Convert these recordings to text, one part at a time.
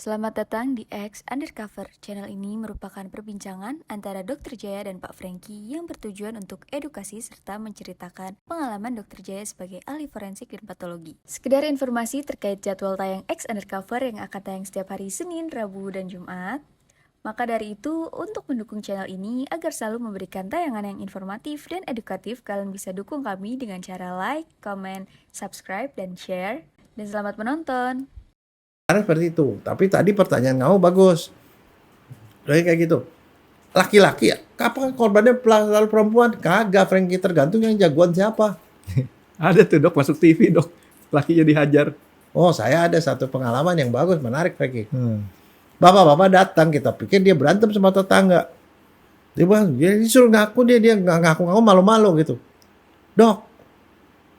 Selamat datang di X Undercover. Channel ini merupakan perbincangan antara Dr. Jaya dan Pak Franky yang bertujuan untuk edukasi serta menceritakan pengalaman Dr. Jaya sebagai ahli forensik dan patologi. Sekedar informasi terkait jadwal tayang X Undercover yang akan tayang setiap hari Senin, Rabu, dan Jumat. Maka dari itu, untuk mendukung channel ini agar selalu memberikan tayangan yang informatif dan edukatif, kalian bisa dukung kami dengan cara like, comment, subscribe, dan share. Dan selamat menonton! Karena seperti itu. Tapi tadi pertanyaan kamu bagus. Kayak gitu. Laki-laki ya? Kapan korbannya selalu perempuan? Kagak, Franky. Tergantung yang jagoan siapa. Ada tuh dok, masuk TV dok. Lakinya dihajar. Oh, saya ada satu pengalaman yang bagus, menarik Franky. Bapak-bapak datang, kita pikir dia berantem sama tetangga. Dia disuruh ngaku, dia nggak ngaku-ngaku, malu-malu gitu. Dok,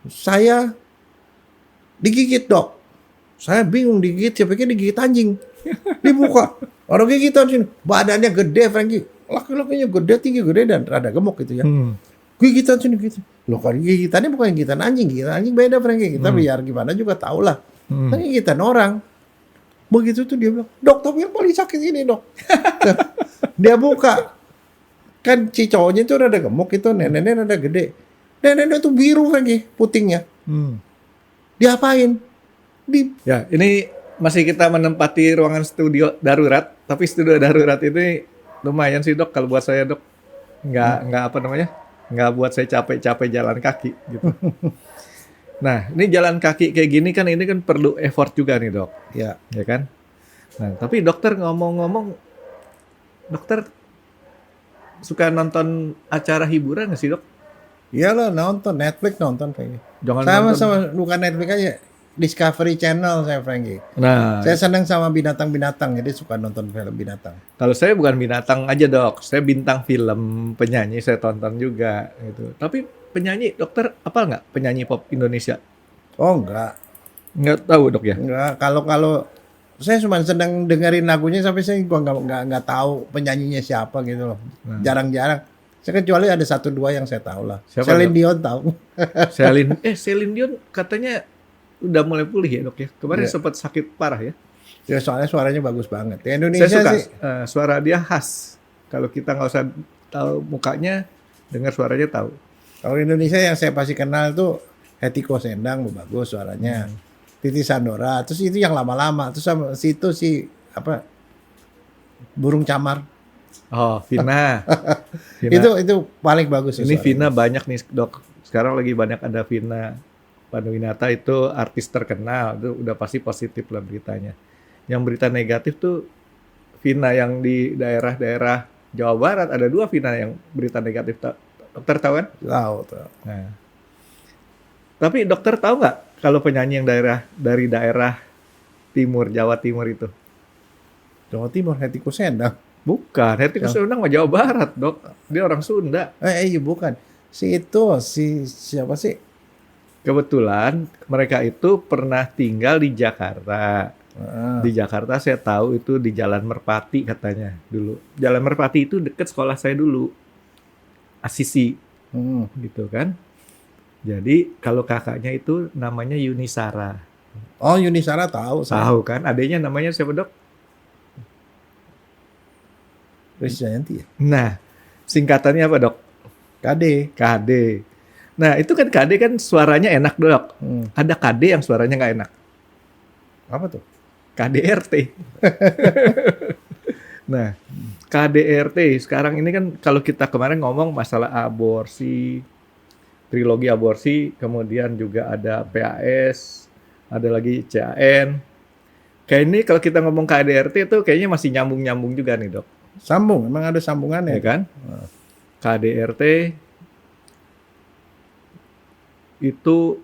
saya digigit dok. Saya bingung digigit, saya pikir digigit anjing. Dibuka, orang gigitan sini, badannya gede Franky. Laki-lakinya gede, tinggi gede dan rada gemuk gitu ya. Gigitan sini gitu. Loh kan gigitannya bukan gigitan anjing beda Franky. Kita biar gimana juga tahu lah. Kan gigitan orang. Begitu tuh dia bilang, dok tapi yang paling sakit ini dok. Dia buka. Kan si cowoknya itu rada gemuk itu, neneknya rada gede. Neneknya tuh biru Franky, putingnya. Diapain? Ya, ini masih kita menempati ruangan studio darurat, tapi studio darurat ini lumayan sih dok kalau buat saya dok. Nggak apa namanya? Nggak buat saya capek-capek jalan kaki gitu. Nah, ini jalan kaki kayak gini kan ini kan perlu effort juga nih dok. Ya. Ya kan? Nah, tapi dokter ngomong-ngomong, dokter suka nonton acara hiburan nggak sih dok? Iyalah nonton Netflix nonton kayaknya. Jangan Sama bukan Netflix aja, Discovery Channel saya Franky. Nah, Saya senang sama binatang-binatang, jadi suka nonton film binatang. kalau saya bukan binatang aja dok, saya bintang film, penyanyi saya tonton juga gitu. Tapi penyanyi, dokter apa nggak penyanyi pop Indonesia? Oh enggak, Nggak tahu dok ya? enggak. Kalau saya cuma sedang dengerin lagunya sampai saya gua nggak tahu penyanyinya siapa gitu loh. Jarang-jarang. Saya kecuali ada 1-2 yang saya tahu lah. Siapa, Celine Dok? Dion tahu. Celine Dion katanya udah mulai pulih ya dok ya. Kemarin Iya. sempat sakit parah ya. Ya soalnya suaranya bagus banget. Di Indonesia Saya suka sih. suara dia khas. Kalau kita nggak usah tahu mukanya, dengar suaranya tahu. Kalau Indonesia yang saya pasti kenal tuh Hetty Koes Endang bagus suaranya. Titi Sandora, terus itu yang lama-lama, terus sama situ si apa burung camar. Oh, Vina. Itu paling bagus. Ini suaranya. Vina banyak nih dok. Sekarang lagi banyak ada Vina Panduwinata itu artis terkenal. Itu udah pasti positif lah beritanya. Yang berita negatif tuh Vina yang di daerah-daerah Jawa Barat. Ada 2 Vina yang berita negatif. Dokter tahu kan? Tahu tuh. Nah. Tapi dokter tahu nggak kalau penyanyi yang dari daerah timur, Jawa Timur itu? Jawa Timur Hetty Koes Endang. Bukan, Hetty Koes Endang mah Jawa Barat dok. Dia orang Sunda. Iya bukan. Si siapa sih? Kebetulan mereka itu pernah tinggal di Jakarta. Di Jakarta saya tahu itu di Jalan Merpati katanya dulu. Jalan Merpati itu deket sekolah saya dulu. Asisi gitu kan. Jadi kalau kakaknya itu namanya Yunisara. Oh Yunisara tahu. Tahu kan? Adanya namanya siapa dok? Krisdayanti ya. Nah, singkatannya apa dok? KD. KD. Nah itu kan KD kan suaranya enak dok. Ada KD yang suaranya nggak enak. Apa tuh? KDRT. Nah, KDRT sekarang ini kan kalau kita kemarin ngomong masalah aborsi, trilogi aborsi, kemudian juga ada PAS, ada lagi CAN. Kayak ini kalau kita ngomong KDRT itu kayaknya masih nyambung-nyambung juga nih dok. Sambung, emang ada sambungannya Ya kan? KDRT itu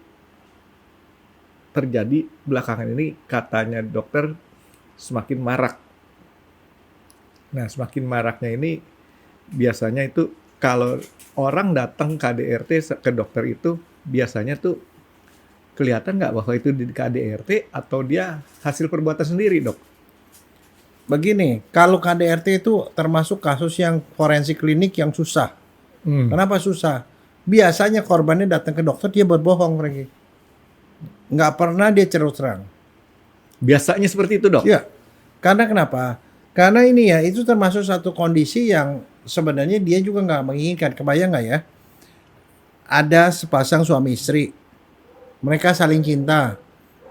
terjadi belakangan ini katanya dokter semakin marak. Nah, semakin maraknya ini biasanya itu kalau orang datang KDRT ke dokter itu biasanya tuh kelihatan nggak bahwa itu di KDRT atau dia hasil perbuatan sendiri dok? Begini, kalau KDRT itu termasuk kasus yang forensik klinik yang susah. Kenapa susah? Biasanya korbannya datang ke dokter dia berbohong, Franky. Nggak pernah dia terus terang. Biasanya seperti itu dok? Iya. Karena kenapa? Karena ini ya, itu termasuk satu kondisi yang sebenarnya dia juga nggak menginginkan. Kebayang nggak ya? Ada sepasang suami istri, mereka saling cinta.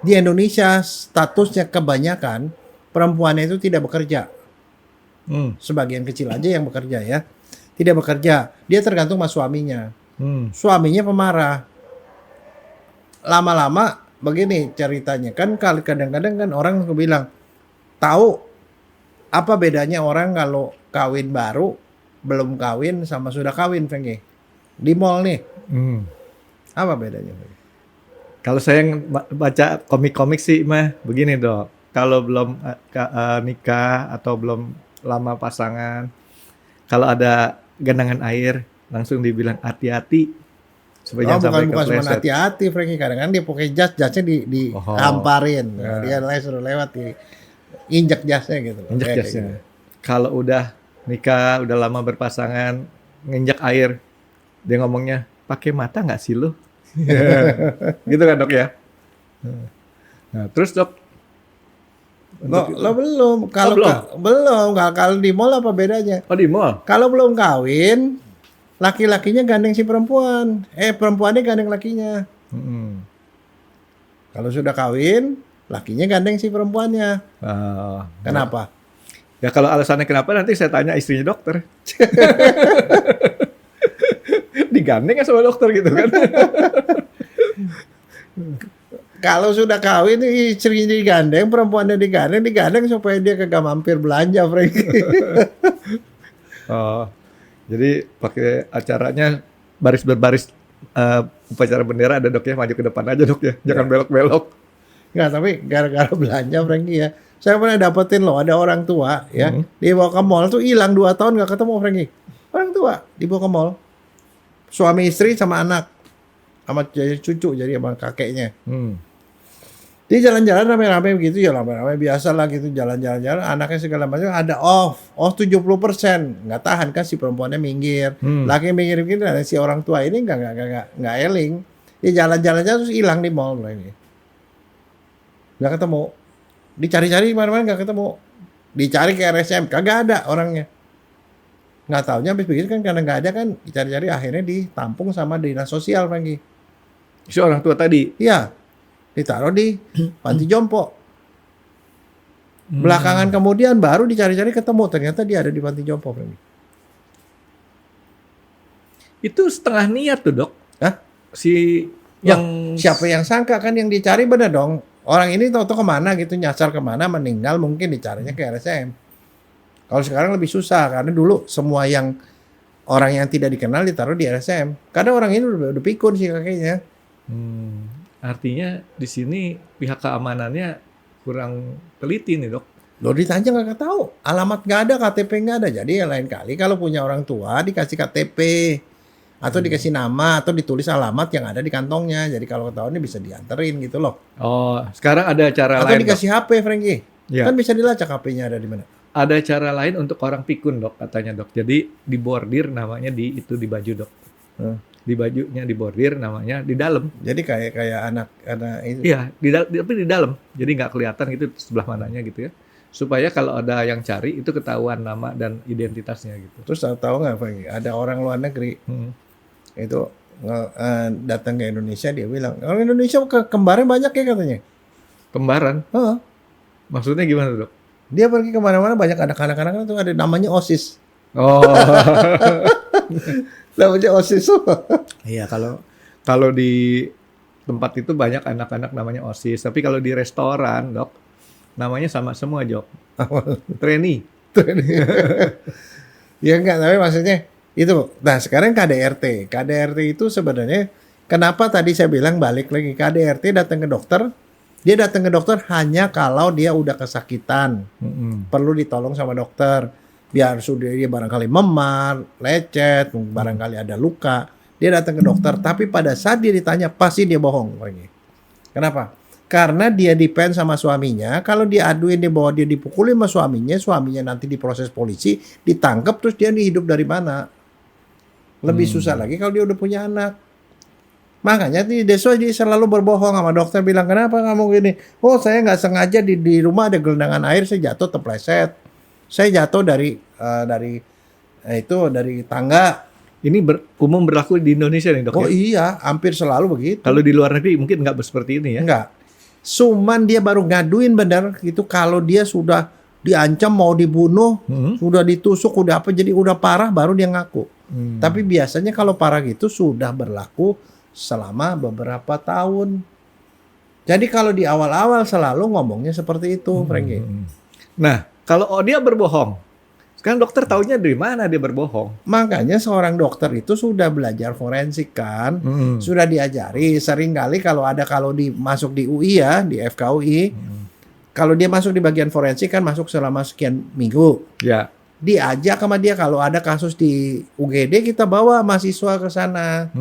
Di Indonesia statusnya kebanyakan perempuannya itu tidak bekerja. Sebagian kecil aja yang bekerja ya. Tidak bekerja. Dia tergantung sama suaminya. Suaminya pemarah. Lama-lama begini ceritanya. Kan kadang-kadang kan orang bilang, tahu apa bedanya orang kalau kawin baru, belum kawin sama sudah kawin, Franky? Di mall nih. Apa bedanya? Kalau saya baca komik-komik sih mah begini dok. Kalau belum nikah atau belum lama pasangan, kalau ada genangan air langsung dibilang hati-hati supaya jangan sampai bukan cuma kepleset. hati-hati, Franky. Kadang-kadang dia pakai jasnya dihamparin. Dia suruh lewat, injek jasnya gitu. Injek Kayak jasnya. gitu. Kalau udah nikah, udah lama berpasangan, nginjek air, dia ngomongnya, pakai mata nggak sih lu? Gitu kan dok ya? Nah terus dok, Lo belum. Kalau belum? Kalau di mall apa bedanya? oh di mall? Kalau belum kawin, laki-lakinya gandeng si perempuan. Perempuannya gandeng lakinya. Kalau sudah kawin, lakinya gandeng si perempuannya. Kenapa? Ya kalau alasannya kenapa nanti saya tanya istrinya dokter. Digandeng ya sama dokter gitu kan? Kalau sudah kawin, istrinya digandeng, perempuannya digandeng supaya dia kagak mampir belanja, Frank. Oh, jadi pakai acaranya baris berbaris upacara bendera ada dok ya, maju ke depan aja dok ya, jangan belok-belok. Nggak, tapi gara-gara belanja, Franky ya. Saya pernah dapetin loh, ada orang tua ya, dibawa ke mall tuh hilang 2 tahun nggak ketemu, Franky. Orang tua dibawa ke mall, suami istri sama anak, sama cucu, jadi sama kakeknya. Dia jalan-jalan rame-rame begitu ya, rame-rame biasa lah gitu, jalan-jalan, anaknya segala macam ada off 70%, nggak tahan kan si perempuannya minggir, laki minggir ada si orang tua ini nggak eling, dia jalan-jalan terus hilang di mall ini, nggak ketemu, dicari-cari mana-mana nggak ketemu, dicari ke RSM kagak ada orangnya, nggak taunya habis begitu kan karena nggak ada kan, dicari-cari akhirnya ditampung sama dinas sosial lagi, Si orang tua tadi. iya. Ditaruh di panti jompo. Belakangan kemudian baru dicari-cari ketemu. Ternyata dia ada di panti jompo. Itu setengah niat tuh dok. Hah? Si yang Siapa yang sangka kan yang dicari bener dong. Orang ini tahu-tahu kemana gitu, nyasar kemana, meninggal mungkin dicarinya ke RSM. Kalau sekarang lebih susah karena dulu semua yang orang yang tidak dikenal ditaruh di RSM. Karena orang ini udah pikun sih kakeknya. Artinya di sini pihak keamanannya kurang teliti nih dok. Lo ditanya nggak tahu, alamat nggak ada, KTP nggak ada. Jadi ya lain kali kalau punya orang tua dikasih KTP atau dikasih nama atau ditulis alamat yang ada di kantongnya. Jadi kalau ketahuan ini bisa dianterin gitu loh. Oh, sekarang ada cara Atau lain. dikasih HP, Franky. Ya. Kan bisa dilacak HP-nya ada di mana. Ada cara lain untuk orang pikun dok katanya dok. Jadi dibordir namanya di baju dok. Di bajunya dibordir namanya di dalam. Jadi kayak anak itu. Iya, tapi di dalam. Jadi nggak kelihatan gitu sebelah mananya gitu ya. Supaya kalau ada yang cari itu ketahuan nama dan identitasnya gitu. Terus tahu nggak, Franky? Ada orang luar negeri itu datang ke Indonesia, dia bilang orang Indonesia kembarnya banyak ya katanya. Kembaran? Maksudnya gimana dok? Dia pergi kemana-mana banyak anak-anak itu ada namanya OSIS. Oh. Namanya OSIS. Iya, kalau di tempat itu banyak anak-anak namanya OSIS, tapi kalau di restoran, Dok, namanya sama semua, Jok. Trainee. Ya enggak, tapi maksudnya itu. Nah, sekarang KDRT. KDRT itu sebenarnya kenapa tadi saya bilang balik lagi KDRT datang ke dokter. Dia datang ke dokter hanya kalau dia udah kesakitan. Perlu ditolong sama dokter. Biar sudah dia barangkali memar, lecet, barangkali ada luka, dia datang ke dokter. Tapi pada saat dia ditanya, pasti dia bohong. Kenapa? Karena dia depend sama suaminya. Kalau dia aduin dia bahwa dia dipukulin sama suaminya nanti diproses polisi, ditangkap terus dia hidup dari mana? Lebih susah lagi kalau dia udah punya anak. Makanya dia selalu berbohong sama dokter, bilang kenapa kamu gini? Oh saya nggak sengaja di rumah ada gelendangan air, saya jatuh terpleset. Saya jatuh dari tangga. Ini umum berlaku di Indonesia nih dok Oh ya? iya, hampir selalu begitu. Kalau di luar negeri mungkin nggak seperti ini ya? Enggak. Cuman dia baru ngaduin bener gitu kalau dia sudah diancam mau dibunuh, sudah ditusuk, udah apa, jadi udah parah baru dia ngaku. Tapi biasanya kalau parah gitu sudah berlaku selama beberapa tahun. Jadi kalau di awal-awal selalu ngomongnya seperti itu, Franky. Nah, kalau dia berbohong, sekarang dokter taunya dari mana dia berbohong? Makanya seorang dokter itu sudah belajar forensik kan, sudah diajari. Seringkali kalau masuk di UI ya, di FKUI, kalau dia masuk di bagian forensik kan masuk selama sekian minggu. Ya. Diajak sama dia kalau ada kasus di UGD kita bawa mahasiswa ke sana.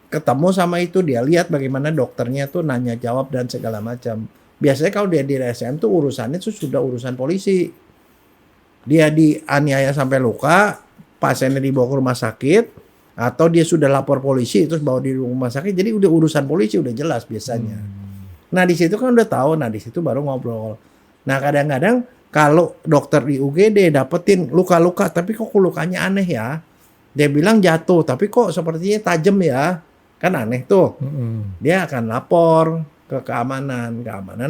Ketemu sama itu, dia lihat bagaimana dokternya tuh nanya jawab dan segala macam. Biasanya kalau dia di RSM tuh urusannya tuh sudah urusan polisi. Dia dianiaya sampai luka, pasiennya dibawa ke rumah sakit, atau dia sudah lapor polisi terus bawa di rumah sakit. Jadi udah urusan polisi udah jelas biasanya. Nah di situ kan udah tahu, nah di situ baru ngobrol. Nah kadang-kadang kalau dokter di UGD dapetin luka-luka, tapi kok lukanya aneh ya. Dia bilang jatuh, tapi kok sepertinya tajam ya. Kan aneh tuh. Dia akan lapor ke keamanan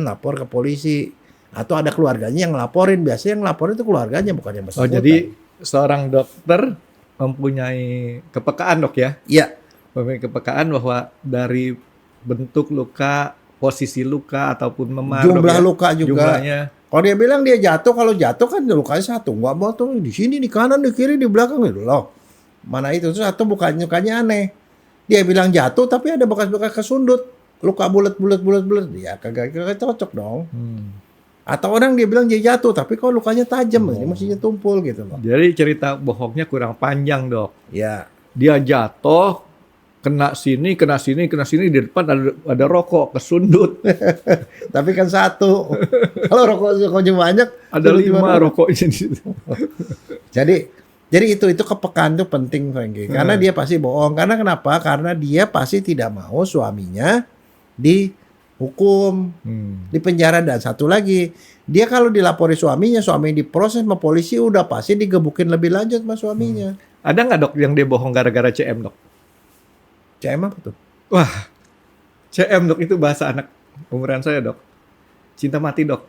lapor ke polisi. Atau ada keluarganya yang laporin. Biasanya yang laporin itu keluarganya, bukan yang bersangkutan. Oh jadi seorang dokter mempunyai kepekaan dok ya? Iya. Mempunyai kepekaan bahwa dari bentuk luka, posisi luka ataupun memar, Jumlah dok, ya? luka juga. Jumlahnya. Kalau dia bilang dia jatuh, kalau jatuh kan lukanya satu. Nggak mau tuh di sini, di kanan, di kiri, di belakang gitu loh. Mana itu tuh satu lukanya aneh. Dia bilang jatuh tapi ada bekas-bekas kesundut. Luka bulat. Ya kagak cocok dong. Atau orang dia bilang dia jatuh tapi kok lukanya tajam, ini mestinya tumpul gitu loh. Jadi cerita bohongnya kurang panjang dok. Ya. Dia jatuh, kena sini, di depan ada rokok, kesundut. Tapi kan satu. Kalau rokoknya banyak, Ada 5 rokoknya di situ. Jadi itu kepekaan itu penting, Franky. Karena dia pasti bohong. Karena kenapa? Karena dia pasti tidak mau suaminya dihukum, dipenjara. Dan satu lagi, dia kalau dilapori suaminya diproses sama polisi, udah pasti digebukin lebih lanjut sama suaminya. Ada nggak dok yang dia bohong gara-gara CM dok? CM apa tuh? Wah, CM dok itu bahasa anak umuran saya dok. Cinta mati dok.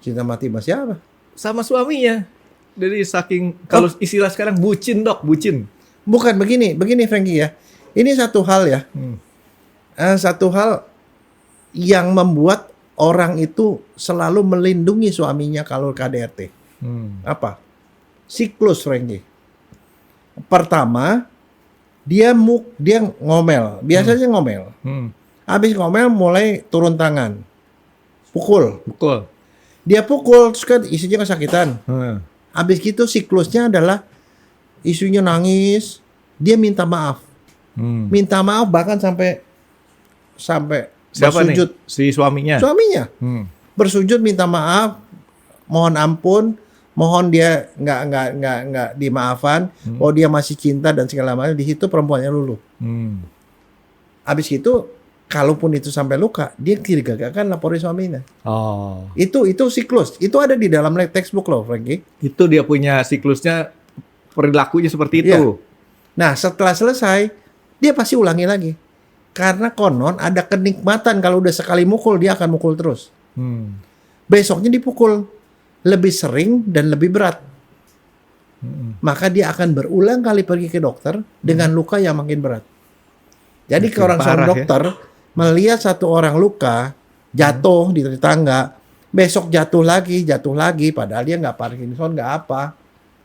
Cinta mati sama siapa? Sama suaminya. Dari saking, kalau istilah sekarang bucin dok, bucin. Bukan begini Franky ya. Ini satu hal ya. Satu hal yang membuat orang itu selalu melindungi suaminya kalau KDRT. Apa? Siklus, Franky. Pertama, dia ngomel. Biasanya ngomel. Habis ngomel mulai turun tangan. Pukul. Dia pukul terus kan isinya kesakitan. Habis gitu siklusnya adalah isunya nangis, dia minta maaf. Minta maaf bahkan sampai Siapa bersujud. nih? Si suaminya? Suaminya. Bersujud minta maaf, mohon ampun, mohon dia nggak dimaafkan, oh dia masih cinta dan segala macam. Di situ perempuannya luluh. Habis itu kalaupun itu sampai luka, dia tidak akan laporin suaminya. Oh. Itu siklus. Itu ada di dalam textbook loh, Franky. Itu dia punya siklusnya, perilakunya seperti itu. Iya. Nah, setelah selesai, dia pasti ulangi lagi. Karena konon ada kenikmatan kalau udah sekali mukul, dia akan mukul terus. Besoknya dipukul lebih sering dan lebih berat. Maka dia akan berulang kali pergi ke dokter dengan luka yang makin berat. Jadi seorang dokter melihat satu orang luka, jatuh di tangga, besok jatuh lagi, padahal dia nggak Parkinson, nggak apa,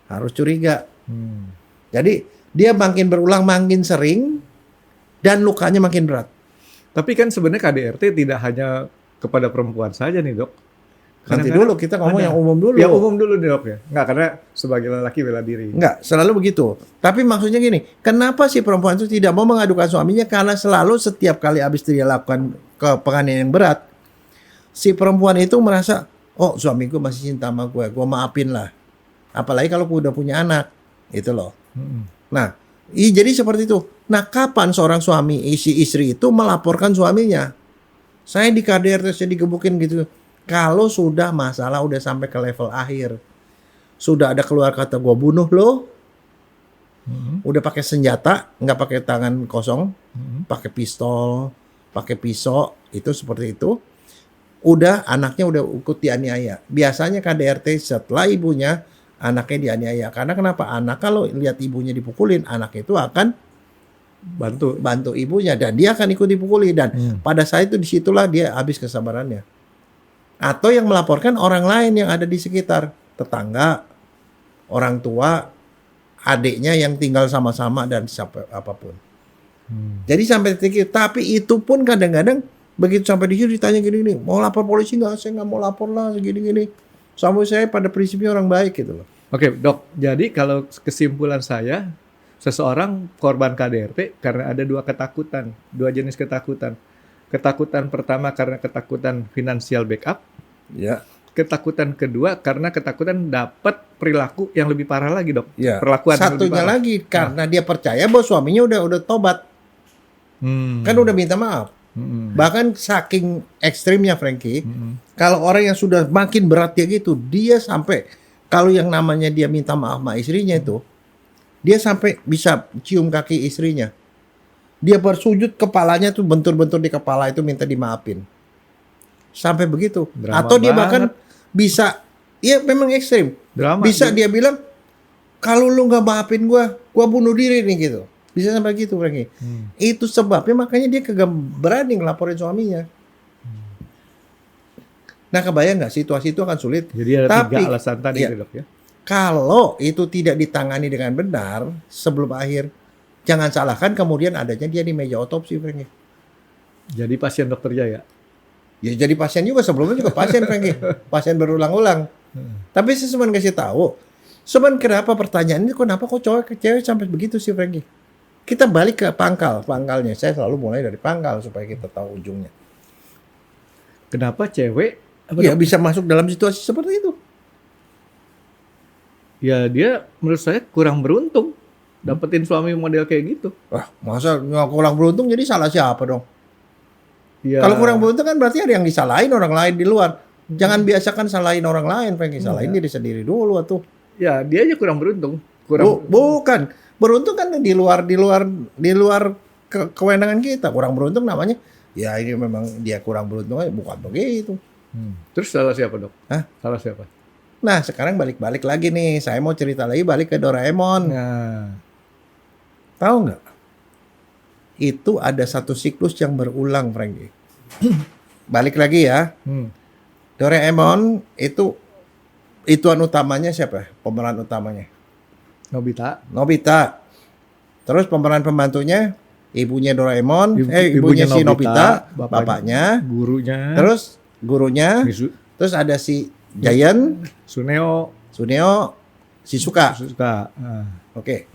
harus curiga. Jadi dia makin berulang, makin sering, dan lukanya makin berat. Tapi kan sebenarnya KDRT tidak hanya kepada perempuan saja nih dok. Nanti dulu kita ngomong yang umum dulu. Yang umum dulu nih dok ya. Nggak, karena sebagai lelaki bela diri. Nggak, selalu begitu. Tapi maksudnya gini, kenapa si perempuan itu tidak mau mengadukan suaminya? Karena selalu setiap kali habis dia lakukan penganiayaan yang berat, si perempuan itu merasa, oh suamiku masih cinta sama gue maafin lah. Apalagi kalau udah punya anak, itu loh. Nah, jadi seperti itu. Nah, kapan seorang suami, istri itu melaporkan suaminya? Saya di KDRT, saya digebukin gitu. Kalau sudah masalah udah sampai ke level akhir. Sudah ada keluar kata gua bunuh lo. Udah pakai senjata, nggak pakai tangan kosong, pakai pistol, pakai pisau, itu seperti itu. Udah anaknya udah ikut dianiaya. Biasanya KDRT setelah ibunya, anaknya dianiaya. Karena kenapa? Anak kalau lihat ibunya dipukulin, anak itu akan bantu ibunya dan dia akan ikut dipukuli, dan pada saat itu disitulah dia habis kesabarannya. Atau yang melaporkan orang lain yang ada di sekitar, tetangga, orang tua, adiknya yang tinggal sama-sama dan siapa apapun. Jadi sampai titik, tapi itu pun kadang-kadang begitu sampai di situ ditanya gini-gini, mau lapor polisi nggak? Saya nggak mau lapor lah, segini-gini. Sampai saya pada prinsipnya orang baik gitu loh. Oke, Dok. Jadi kalau kesimpulan saya, seseorang korban KDRT karena ada dua jenis ketakutan. Ketakutan pertama karena ketakutan finansial backup. Ya. Ketakutan kedua karena ketakutan dapat perilaku yang lebih parah lagi, Dok. Ya. Perlakuan yang lebih Satunya parah. lagi karena dia percaya bahwa suaminya udah tobat. Kan udah minta maaf. Bahkan saking ekstrimnya Frankie, kalau orang yang sudah makin berat dia gitu, dia sampai kalau yang namanya dia minta maaf sama istrinya itu, dia sampai bisa cium kaki istrinya. Dia bersujud, kepalanya tuh bentur-bentur di kepala itu minta dimaafin. Sampai begitu. Drama Atau dia bahkan banget. bisa, ya memang ekstrim. Drama. Bisa dia bilang, kalau lu nggak maafin gua bunuh diri nih gitu. Bisa sampai gitu Frankie. Itu sebabnya makanya dia kagak berani ngelaporin suaminya. Nah, kebayang nggak situasi itu akan sulit. Jadi ada Tapi, 3 alasan tadi, iya, Dok ya. kalau itu tidak ditangani dengan benar sebelum akhir, jangan salahkan kemudian adanya dia di meja otopsi, Frankie. Jadi pasien Dokter Jaya. Ya jadi pasien juga, sebelumnya juga pasien, Frankie. Pasien berulang-ulang. Tapi saya cuma kasih tahu, cuman kenapa pertanyaan ini, kenapa kok cewek sampai begitu sih, Frankie? Kita balik ke pangkalnya. Saya selalu mulai dari pangkal supaya kita tahu ujungnya. Kenapa cewek Ya bisa masuk dalam situasi seperti itu. ya dia menurut saya kurang beruntung dapetin suami model kayak gitu. Wah, masa nggak kurang beruntung jadi salah siapa dong? Ya, Kalau kurang beruntung kan berarti ada yang disalahin orang lain di luar. Jangan biasakan salahin orang lain, Frankie. Salahin diri sendiri dulu atuh. ya dia aja kurang beruntung. Bukan. Beruntung kan di luar kewenangan kita. Kurang beruntung namanya. Ya ini memang dia kurang beruntung aja, bukan begitu. Terus salah siapa, Dok? Hah? Salah siapa? Nah, sekarang balik lagi nih. Saya mau cerita lagi balik ke Doraemon. Nah, Tahu nggak? Itu ada satu siklus yang berulang, Frankie. Balik lagi ya. Doraemon itu ituan utamanya siapa? Pemeran utamanya Nobita. Terus pemeran pembantunya ibunya Doraemon, ibunya si Nobita, bapaknya, gurunya, terus gurunya, terus ada si Giant, Suneo, Shizuka. suka. Oke.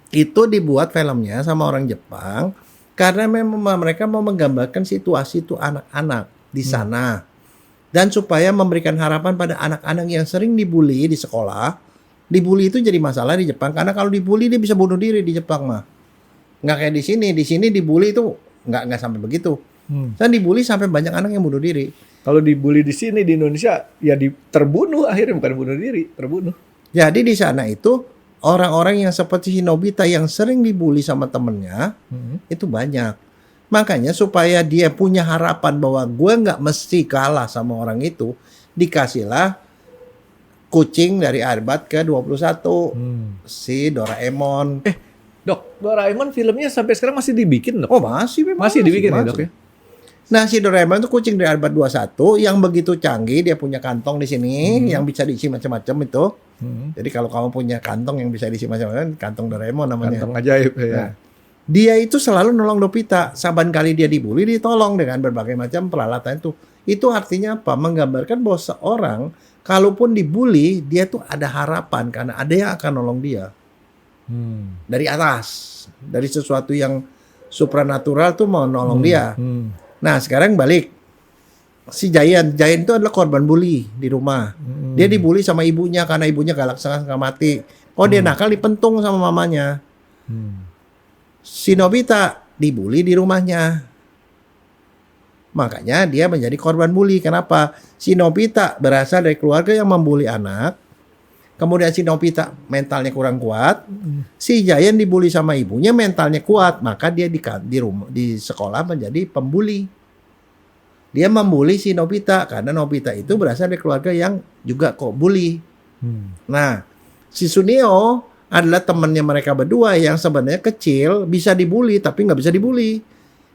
Itu dibuat filmnya sama orang Jepang karena memang mereka mau menggambarkan situasi itu anak-anak di sana. Dan supaya memberikan harapan pada anak-anak yang sering dibully di sekolah. Dibully itu jadi masalah di Jepang karena kalau dibully dia bisa bunuh diri di Jepang mah. Nggak kayak di sini. Di sini dibully itu nggak sampai begitu. Dan dibully sampai banyak anak yang bunuh diri. Kalau dibully di sini di Indonesia ya terbunuh, akhirnya bukan bunuh diri, terbunuh. Jadi di sana itu orang-orang yang seperti Nobita yang sering dibully sama temennya itu banyak. Makanya supaya dia punya harapan bahwa gue nggak mesti kalah sama orang itu, dikasihlah kucing dari abad ke-21 si Doraemon. Dok, Doraemon filmnya sampai sekarang masih dibikin, Dok? Oh masih memang. Masih dibikin ya, masih. Dok ya? Nah si Doraemon itu kucing dari abad 21 yang begitu canggih, dia punya kantong di sini yang bisa diisi macam-macam itu. Jadi kalau kamu punya kantong yang bisa diisi macam-macam, kantong Doraemon namanya. Kantong ajaib ya. Nah, dia itu selalu nolong Nobita. Saban kali dia dibully, ditolong dengan berbagai macam peralatan itu. Itu artinya apa? Menggambarkan bahwa seorang kalaupun dibully, dia tuh ada harapan karena ada yang akan nolong dia. Dari atas, dari sesuatu yang supranatural tuh mau nolong dia. Nah sekarang balik, si Giant itu adalah korban bully di rumah. Dia dibully sama ibunya karena ibunya galak setengah mati. Oh dia nakal, dipentung sama mamanya. Si Nobita dibully di rumahnya. Makanya dia menjadi korban bully. Kenapa? Si Nobita berasal dari keluarga yang membuli anak. Kemudian si Nobita mentalnya kurang kuat. Si Giant dibully sama ibunya, mentalnya kuat. Maka dia di sekolah menjadi pembuli. Dia membuli si Nobita karena Nobita itu berasal dari keluarga yang juga kok bully. Nah, si Sunio adalah temannya mereka berdua yang sebenarnya kecil, bisa dibully tapi nggak bisa dibully.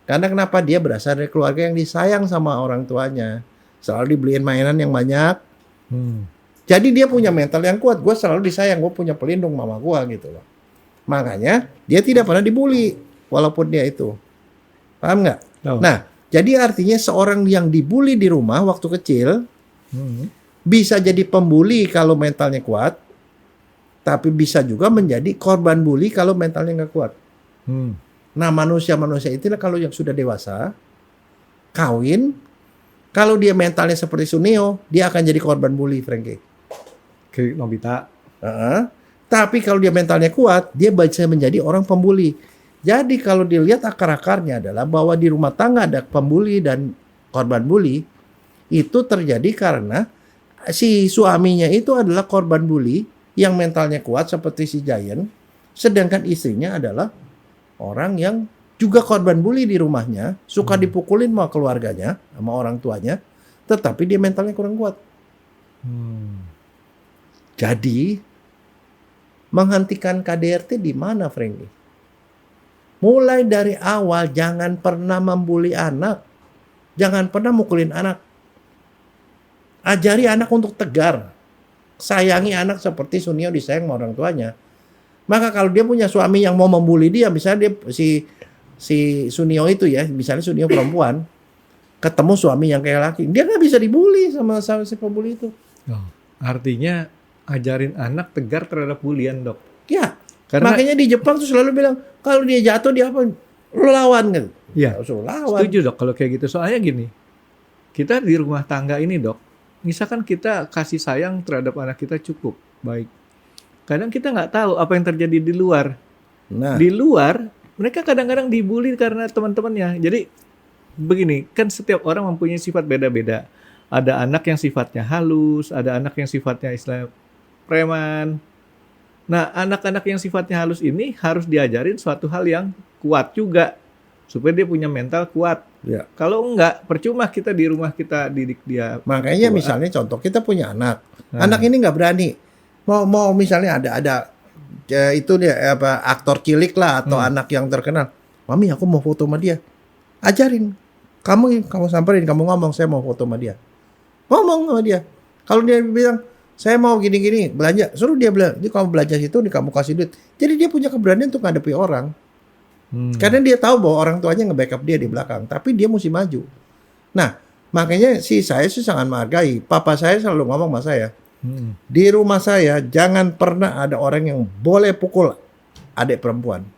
Karena kenapa? Dia berasal dari keluarga yang disayang sama orang tuanya. Selalu dibeliin mainan yang banyak. Jadi dia punya mental yang kuat. Gue selalu disayang, gue punya pelindung mama gue gitu loh. Makanya dia tidak pernah dibully walaupun dia itu. Paham nggak? Oh. Nah, jadi artinya seorang yang dibully di rumah waktu kecil bisa jadi pembuli kalau mentalnya kuat, tapi bisa juga menjadi korban bully kalau mentalnya nggak kuat. Nah, manusia-manusia itulah kalau yang sudah dewasa, kawin, kalau dia mentalnya seperti Sunio, dia akan jadi korban bully, Frankie. Ke Nobita. Tapi kalau dia mentalnya kuat, dia bisa menjadi orang pembuli. Jadi kalau dilihat akar-akarnya adalah bahwa di rumah tangga ada pembuli dan korban bully, itu terjadi karena si suaminya itu adalah korban bully yang mentalnya kuat seperti si Giant, sedangkan istrinya adalah orang yang juga korban bully di rumahnya, suka dipukulin sama keluarganya, sama orang tuanya, tetapi dia mentalnya kurang kuat. Jadi menghentikan KDRT di mana, Frankie? Mulai dari awal jangan pernah membuli anak, jangan pernah mukulin anak. Ajari anak untuk tegar, sayangi anak seperti Sunio disayang sama orang tuanya. Maka kalau dia punya suami yang mau membuli dia, misalnya dia si Sunio itu ya, misalnya Sunio perempuan, ketemu suami yang kayak laki, dia nggak bisa dibully sama si pembuli itu. Oh, artinya ajarin anak tegar terhadap bulian, Dok. Ya, Karena makanya di Jepang tuh selalu bilang kalau dia jatuh dia apa? Lu lawan kan? ya, Langsung lawan. setuju, Dok, kalau kayak gitu. Soalnya gini, kita di rumah tangga ini, Dok, misalkan kita kasih sayang terhadap anak kita cukup baik. Kadang kita nggak tahu apa yang terjadi di luar. Nah, Di luar, mereka kadang-kadang dibully karena teman-temannya. Jadi begini, kan setiap orang mempunyai sifat beda-beda. Ada anak yang sifatnya halus, ada anak yang sifatnya istilah preman. Nah, anak-anak yang sifatnya halus ini harus diajarin suatu hal yang kuat juga supaya dia punya mental kuat. ya. Kalau enggak, percuma kita di rumah kita didik dia. Makanya kuat. misalnya contoh kita punya anak. Nah. Anak ini nggak berani. Mau misalnya ada itu dia apa aktor cilik lah atau anak yang terkenal. Mami, aku mau foto sama dia. Ajarin. Kamu samperin, kamu ngomong saya mau foto sama dia. Ngomong sama dia. Kalau dia bilang saya mau gini-gini belanja, suruh dia bilang, "Ini kamu belanja situ, ini kamu kasih duit." Jadi dia punya keberanian untuk ngadepi orang. Karena dia tahu bahwa orang tuanya nge-backup dia di belakang, tapi dia mesti maju. Nah, makanya saya sih sangat menghargai. Papa saya selalu ngomong sama saya, di rumah saya jangan pernah ada orang yang boleh pukul adik perempuan.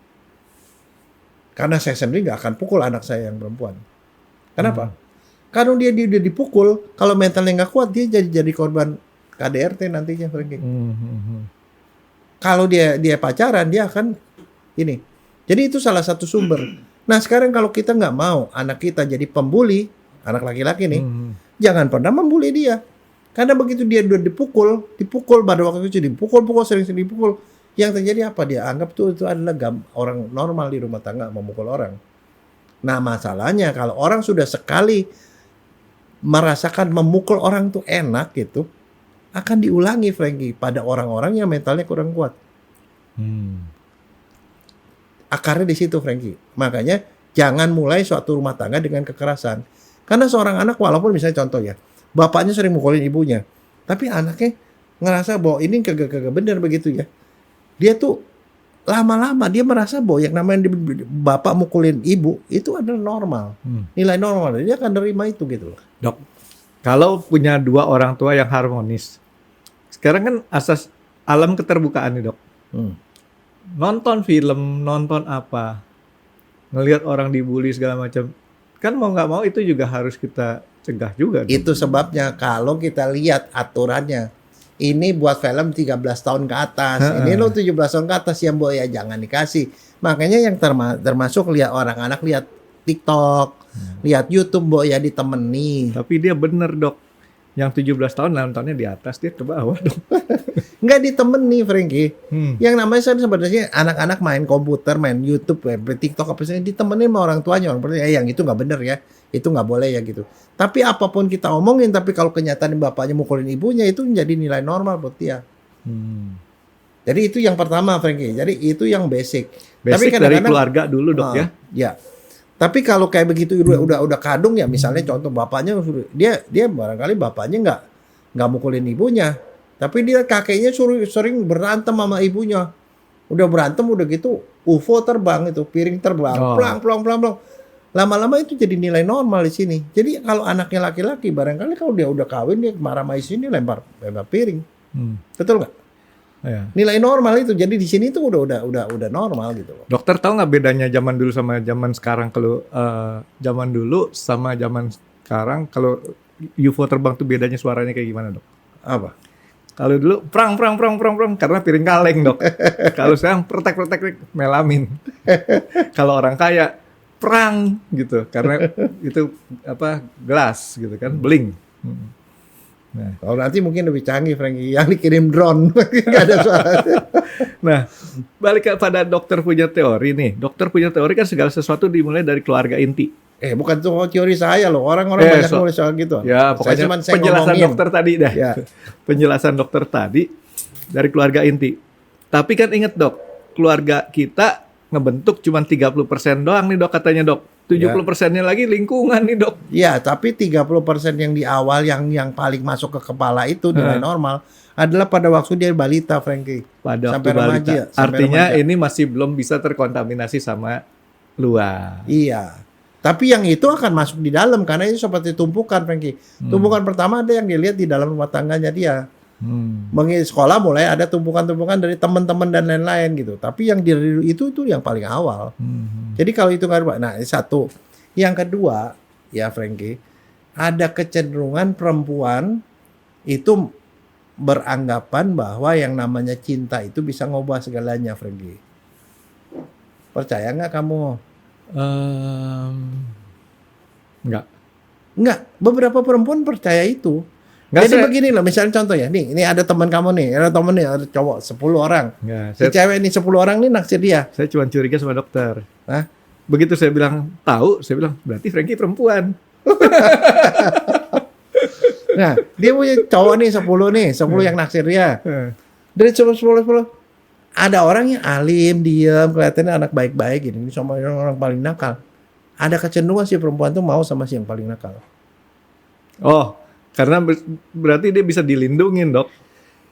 Karena saya sendiri nggak akan pukul anak saya yang perempuan. Kenapa? Karena dia udah dipukul, kalau mentalnya nggak kuat dia jadi korban KDRT nantinya, Frankie. Kalau dia pacaran dia akan ini. Jadi itu salah satu sumber. Nah sekarang kalau kita nggak mau anak kita jadi pembuli, anak laki-laki nih, jangan pernah membuli dia. Karena begitu dia udah dipukul pada waktu itu dipukul, sering-sering dipukul. Yang terjadi apa? Dia anggap itu adalah orang normal di rumah tangga memukul orang. Nah masalahnya kalau orang sudah sekali merasakan memukul orang tuh enak gitu, akan diulangi, Frankie, pada orang-orang yang mentalnya kurang kuat. Akarnya di situ, Frankie. Makanya jangan mulai suatu rumah tangga dengan kekerasan. Karena seorang anak walaupun misalnya contoh ya, bapaknya sering mukulin ibunya, tapi anaknya ngerasa bahwa ini kagak benar begitu ya. Dia tuh lama-lama dia merasa bahwa yang namanya bapak mukulin ibu itu adalah normal. Nilai normal. Dia akan nerima itu gitu loh. Dok, kalau punya dua orang tua yang harmonis, sekarang kan asas alam keterbukaan nih, Dok. Nonton film, nonton apa, ngelihat orang dibully segala macam, kan mau nggak mau itu juga harus kita cegah juga. Itu sebabnya kalau kita lihat aturannya, ini buat film 13 tahun ke atas. Ini lo 17 tahun ke atas yang ya jangan dikasih. Makanya yang termasuk lihat orang anak lihat TikTok, lihat YouTube ya ditemani. Tapi dia bener dok, yang 17 tahun nontonnya di atas, dia ke bawah dong. Nggak ditemani, Frankie. Yang namanya sebenarnya anak-anak main komputer, main YouTube, main TikTok apa sih, ditemenin sama orang tuanya. Orang tuanya, yang itu nggak bener ya, itu nggak boleh ya gitu. Tapi apapun kita omongin, tapi kalau kenyataan bapaknya mukulin ibunya, itu menjadi nilai normal buat dia. Jadi itu yang pertama, Frankie. Jadi itu yang basic. Tapi Basic dari keluarga dulu dok ya. Ya. Tapi kalau kayak begitu udah kadung ya, misalnya contoh bapaknya dia barangkali bapaknya nggak mukulin ibunya, tapi dia kakeknya sering berantem sama ibunya. Udah berantem udah gitu UFO terbang itu, piring terbang, plang. Lama-lama itu jadi nilai normal di sini. Jadi kalau anaknya laki-laki barangkali kalau dia udah kawin dia marah sama istrinya lempar piring. Betul nggak? Ya. Nilai normal itu. Jadi di sini itu udah normal gitu loh. Dokter tahu nggak bedanya zaman dulu sama zaman sekarang? Kalau zaman dulu sama zaman sekarang, kalau UFO terbang tuh bedanya suaranya kayak gimana dok? Apa? Kalau dulu prang karena piring kaleng dok. Kalau sekarang pretek melamin. Kalau orang kaya prang gitu karena itu apa gelas gitu kan, beling. Nah, kalau nanti mungkin lebih canggih, Frankie, yang dikirim drone, nggak ada suara. Nah, balik kepada dokter punya teori nih. Dokter punya teori kan segala sesuatu dimulai dari keluarga inti. Bukan tuh teori saya loh, orang-orang banyak nulis soal gitu. Ya, pokoknya saya penjelasan ngomongin. Dokter tadi dah. Ya. Penjelasan dokter tadi dari keluarga inti. Tapi kan inget dok, keluarga kita ngebentuk cuma 30% doang nih dok katanya dok. 70%-nya lagi lingkungan nih dok. Iya, tapi 30% yang di awal yang paling masuk ke kepala itu nilai normal adalah pada waktu dia balita, Frankie. Pada sampai waktu balita. Remaja, artinya remaja. Ini masih belum bisa terkontaminasi sama luar. Iya. Tapi yang itu akan masuk di dalam karena itu seperti tumpukan, Frankie. Tumpukan pertama ada yang dilihat di dalam rumah tangganya dia. Mengenai sekolah mulai ada tumpukan-tumpukan dari teman-teman dan lain-lain gitu. Tapi yang dari itu yang paling awal. Jadi kalau itu nggak, nah satu. Yang kedua, ya Frankie, ada kecenderungan perempuan itu beranggapan bahwa yang namanya cinta itu bisa ngubah segalanya, Frankie. Percaya nggak kamu? Enggak. Beberapa perempuan percaya itu. Jadi begini loh, misalnya contoh ya, nih, ini ada teman kamu nih, ada cowok 10 orang. Si cewek nih 10 orang nih naksir dia. Saya cuma curiga sama dokter. Hah? Begitu saya bilang tahu, saya bilang berarti Frankie perempuan. Nah, dia punya cowok nih 10 yang naksir dia. Dari 10 ada orang yang alim, diam, kelihatannya anak baik-baik gitu. Ini sama orang paling nakal. Ada kecenderungan si perempuan tuh mau sama si yang paling nakal. Oh, karena berarti dia bisa dilindungin, dok.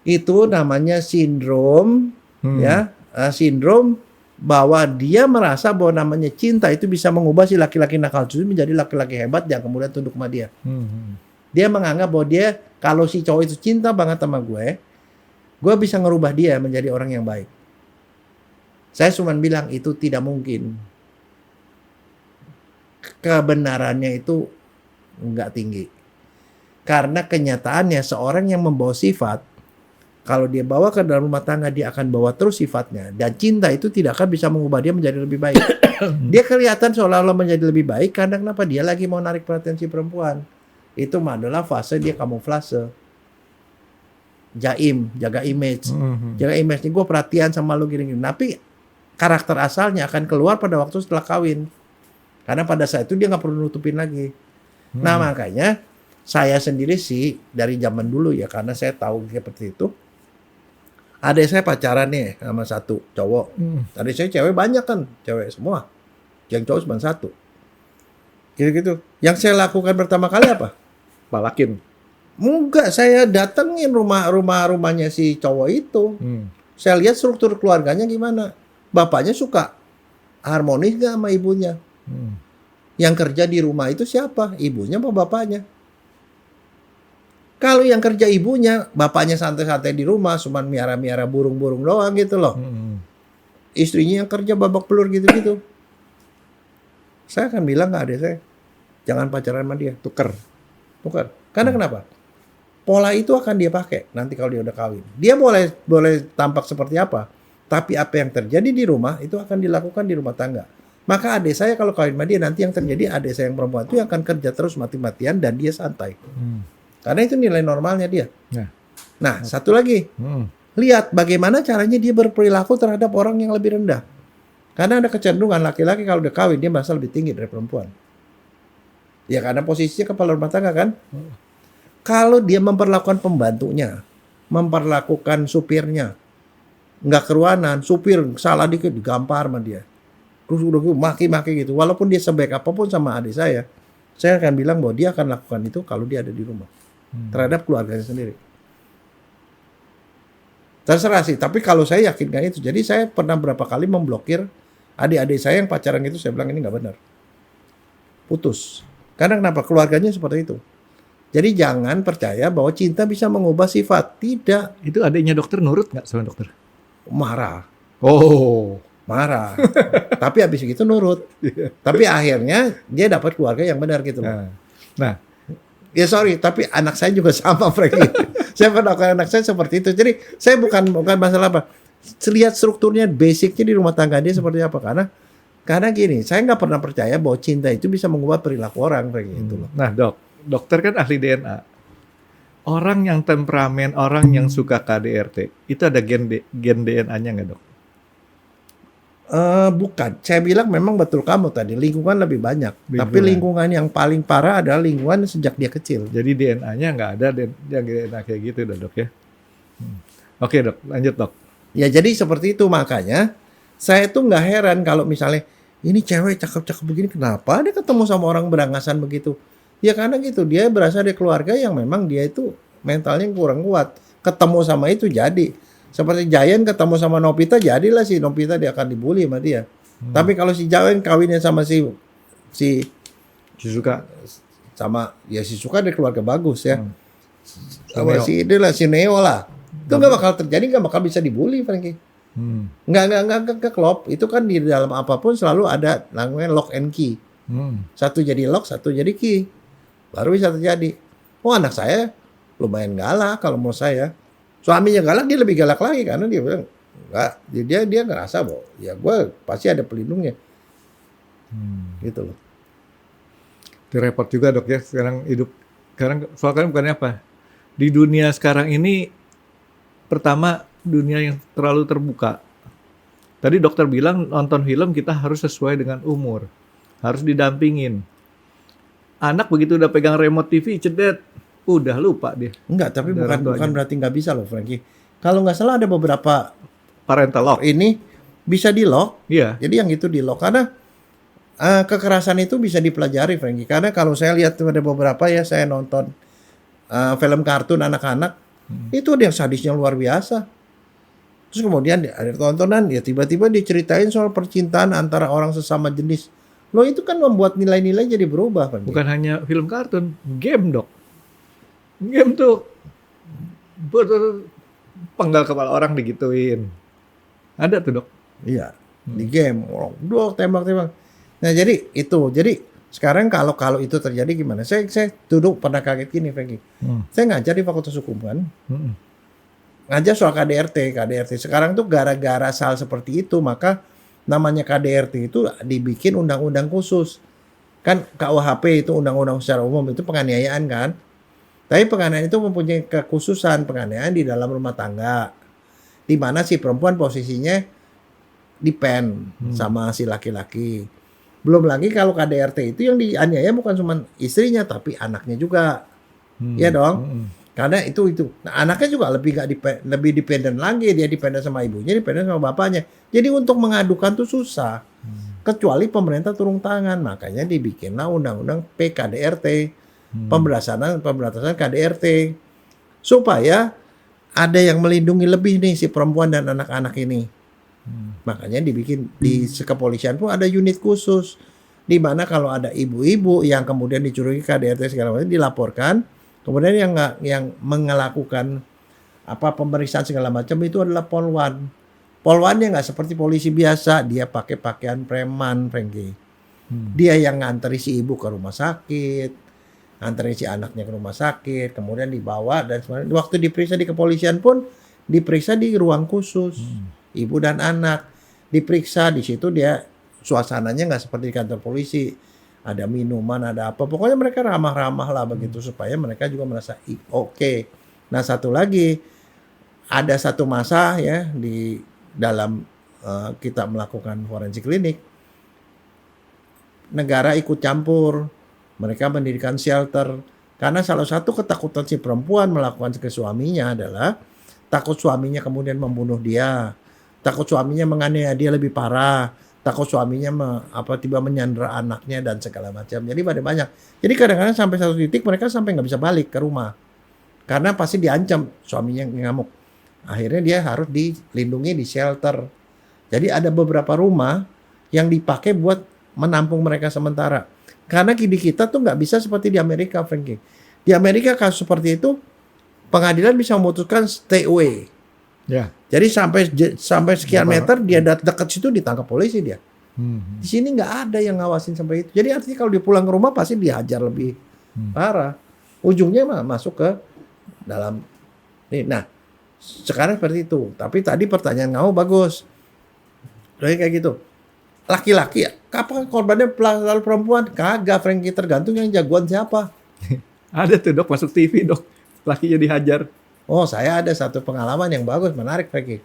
Itu namanya sindrom, ya, sindrom bahwa dia merasa bahwa namanya cinta itu bisa mengubah si laki-laki nakal itu menjadi laki-laki hebat yang kemudian tunduk sama dia. Dia menganggap bahwa dia kalau si cowok itu cinta banget sama gue bisa ngerubah dia menjadi orang yang baik. Saya cuma bilang itu tidak mungkin. Kebenarannya itu nggak tinggi. Karena kenyataannya seorang yang membawa sifat, kalau dia bawa ke dalam rumah tangga, dia akan bawa terus sifatnya. Dan cinta itu tidak akan bisa mengubah dia menjadi lebih baik. Dia kelihatan seolah-olah menjadi lebih baik karena kenapa? Dia lagi mau narik perhatian si perempuan. Itu adalah fase dia kamuflase. Jaim, jaga image. Jaga image. Gue perhatian sama lu gini-gini. Tapi karakter asalnya akan keluar pada waktu setelah kawin. Karena pada saat itu dia nggak perlu nutupin lagi. Nah makanya saya sendiri sih dari zaman dulu ya, karena saya tahu seperti itu. Adik saya pacaran nih sama satu cowok. Adik saya cewek banyak kan, cewek semua. Yang cowok cuma satu. Gitu-gitu. Yang saya lakukan pertama kali apa? Palakin. Enggak, saya datengin rumahnya si cowok itu. Saya lihat struktur keluarganya gimana. Bapaknya suka harmonis gak sama ibunya? Yang kerja di rumah itu siapa? Ibunya apa bapaknya? Kalau yang kerja ibunya, bapaknya santai-santai di rumah, cuman miara-miara burung-burung doang gitu loh. Istrinya yang kerja babak belur gitu-gitu. Saya akan bilang ke adik saya, jangan pacaran sama dia, tuker. Karena kenapa? Pola itu akan dia pakai nanti kalau dia udah kawin. Dia boleh tampak seperti apa, tapi apa yang terjadi di rumah itu akan dilakukan di rumah tangga. Maka adik saya kalau kawin sama dia, nanti yang terjadi adik saya yang perempuan itu yang akan kerja terus mati-matian dan dia santai. Karena itu nilai normalnya dia. Nah, satu lagi. Lihat bagaimana caranya dia berperilaku terhadap orang yang lebih rendah. Karena ada kecenderungan laki-laki kalau udah kawin dia merasa lebih tinggi dari perempuan. Ya karena posisinya kepala rumah tangga kan. Kalau dia memperlakukan pembantunya, memperlakukan supirnya, nggak keruanan, supir salah dikit digampar sama dia. Terus udah maki-maki gitu. Walaupun dia sebaik apapun sama adik saya akan bilang bahwa dia akan lakukan itu kalau dia ada di rumah. Terhadap keluarganya sendiri. Terserah sih, tapi kalau saya yakinkan itu. Jadi saya pernah berapa kali memblokir adik-adik saya yang pacaran itu, saya bilang ini nggak benar. Putus. Karena kenapa? Keluarganya seperti itu. Jadi jangan percaya bahwa cinta bisa mengubah sifat. Tidak. Itu adiknya dokter nurut nggak sama dokter? Marah. Oh. Marah. Tapi habis itu nurut. Tapi akhirnya dia dapat keluarga yang benar gitu loh. Nah. Ya sorry, tapi anak saya juga sama Frankie. Saya pernah anak saya seperti itu. Jadi saya bukan masalah apa. Lihat strukturnya, basicnya di rumah tangga dia seperti apa. Karena gini, saya nggak pernah percaya bahwa cinta itu bisa mengubah perilaku orang Frankie itu loh. Nah dokter kan ahli DNA. Orang yang temperamen, orang yang suka KDRT, itu ada gen DNA-nya nggak dok? Bukan. Saya bilang memang betul kamu tadi. Lingkungan lebih banyak. Tapi lingkungan yang paling parah adalah lingkungan sejak dia kecil. Jadi DNA-nya nggak ada yang DNA kayak gitu dok ya? Oke dok, lanjut dok. Ya jadi seperti itu. Makanya saya tuh nggak heran kalau misalnya ini cewek cakep-cakep begini. Kenapa dia ketemu sama orang berangasan begitu? Ya karena gitu, dia berasal dari keluarga yang memang dia itu mentalnya kurang kuat. Ketemu sama itu jadi. Seperti Giant ketemu sama Nobita, jadilah si Nobita dia akan dibully sama dia. Tapi kalau si Giant kawinnya sama si Shizuka. Sama ya si Shizuka dari keluarga bagus ya. Sama si Neo lah. Itu nggak bakal terjadi, nggak bakal bisa dibully Frankie. Nggak klop. Itu kan di dalam apapun selalu ada namanya lock and key. Satu jadi lock, satu jadi key. Baru bisa terjadi. Oh anak saya lumayan galak kalau mau saya. Suaminya galak, dia lebih galak lagi karena dia bilang enggak, dia ngerasa bahwa ya gue pasti ada pelindungnya. Gitu loh. Itu repot juga dok ya sekarang hidup. Sekarang soalnya bukannya apa? Di dunia sekarang ini pertama dunia yang terlalu terbuka. Tadi dokter bilang nonton film kita harus sesuai dengan umur. Harus didampingin. Anak begitu udah pegang remote TV, cedet, udah lupa dia. Enggak, tapi bukan berarti nggak bisa loh, Frankie. Kalau nggak salah ada beberapa parental lock ini bisa di lock. Iya. Jadi yang itu di lock karena kekerasan itu bisa dipelajari, Frankie. Karena kalau saya lihat ada beberapa ya, saya nonton film kartun anak-anak, itu ada yang sadisnya luar biasa. Terus kemudian ada tontonan ya tiba-tiba diceritain soal percintaan antara orang sesama jenis. Loh itu kan membuat nilai-nilai jadi berubah, Frankie. Bukan hanya film kartun, game dok. Game tuh penggal kepala orang digituin. Ada tuh dok. Iya, di game. Dua tembak-tembak. Nah jadi itu. Jadi sekarang kalau itu terjadi gimana? Saya duduk pernah kaget gini, Frankie. Saya ngajar di Fakultas Hukum kan. Ngajar soal KDRT. Sekarang tuh gara-gara hal seperti itu, maka namanya KDRT itu dibikin undang-undang khusus. Kan KUHP itu undang-undang secara umum itu penganiayaan kan. Tapi penganiayaan itu mempunyai kekhususan penganiayaan di dalam rumah tangga. Di mana si perempuan posisinya depend sama si laki-laki. Belum lagi kalau KDRT itu yang dianiaya bukan cuma istrinya tapi anaknya juga. Iya dong. Karena itu. Nah, anaknya juga lebih dependen lagi, dia dependen sama ibunya, dependen sama bapaknya. Jadi untuk mengadukan tuh susah. Kecuali pemerintah turun tangan, makanya dibikinlah undang-undang PKDRT, pemberatasan KDRT, supaya ada yang melindungi lebih nih si perempuan dan anak-anak ini. Makanya dibikin di kepolisian pun ada unit khusus, di mana kalau ada ibu-ibu yang kemudian dicurigai KDRT segala macam dilaporkan. Kemudian yang melakukan pemeriksaan segala macam itu adalah polwan. Polwannya nggak seperti polisi biasa, dia pakai pakaian preman, Frankie. Dia yang nganteri si ibu ke rumah sakit. anterin si anaknya ke rumah sakit, kemudian dibawa dan sebenarnya waktu diperiksa di kepolisian pun diperiksa di ruang khusus, ibu dan anak diperiksa di situ dia suasananya nggak seperti di kantor polisi, ada minuman, ada apa, pokoknya mereka ramah-ramah lah begitu supaya mereka juga merasa oke. Nah satu lagi ada satu masa ya di dalam kita melakukan forensik klinik, negara ikut campur. Mereka mendirikan shelter. Karena salah satu ketakutan si perempuan melakukan ke suaminya adalah takut suaminya kemudian membunuh dia. Takut suaminya menganiaya dia lebih parah. Takut suaminya tiba menyandera anaknya dan segala macam. Jadi pada banyak. Jadi kadang-kadang sampai satu titik mereka sampai nggak bisa balik ke rumah. Karena pasti diancam suaminya ngamuk. Akhirnya dia harus dilindungi di shelter. Jadi ada beberapa rumah yang dipakai buat menampung mereka sementara. Karena di kita tuh nggak bisa seperti di Amerika, Frankie. Di Amerika kasus seperti itu, pengadilan bisa memutuskan stay away. Ya. Jadi sampai sekian meter dia dekat situ ditangkap polisi dia. Di sini nggak ada yang ngawasin sampai itu. Jadi artinya kalau dia pulang ke rumah pasti dihajar lebih parah. Ujungnya masuk ke dalam. Nah, sekarang seperti itu. Tapi tadi pertanyaan kamu bagus. Kayak gitu. Laki-laki ya, kapan korbannya selalu perempuan? Kagak, Frankie, tergantung yang jagoan siapa. Ada tuh dok masuk TV dok, lakinya dihajar. Oh, saya ada satu pengalaman yang bagus, menarik, Frankie.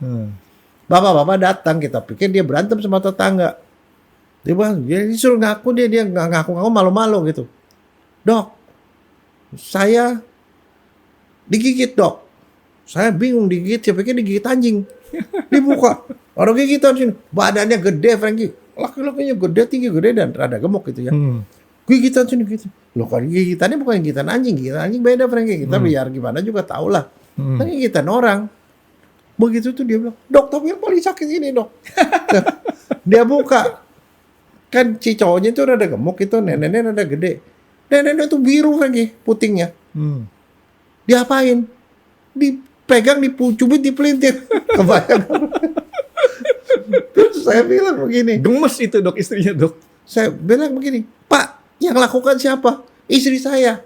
Bapak-bapak datang, kita pikir dia berantem sama tetangga. Dia bilang, dia disuruh ngaku, dia ngaku malu-malu gitu. Dok, saya digigit dok. Saya bingung digigit, saya pikir digigit anjing. Dibuka, ada gigitan sini, badannya gede, Frankie. Laki-lakinya gede, tinggi gede dan rada gemuk gitu ya. Gigitan sini gitu. Loh kan gigitannya bukan gigitan anjing beda, Frankie. Kita biar gimana juga tahu lah. Kan gigitan orang. Begitu tuh dia bilang, dok tapi yang paling sakit ini dok. Dia buka. Kan si cowoknya itu rada gemuk itu, neneknya rada gede. Neneknya tuh biru, Frankie, putingnya. Diapain? Dipegang, dipucubit, dipelintir. Kebayang. Terus saya bilang begini. Gemes itu dok istrinya dok. Saya bilang begini, Pak, yang lakukan siapa? Istri saya.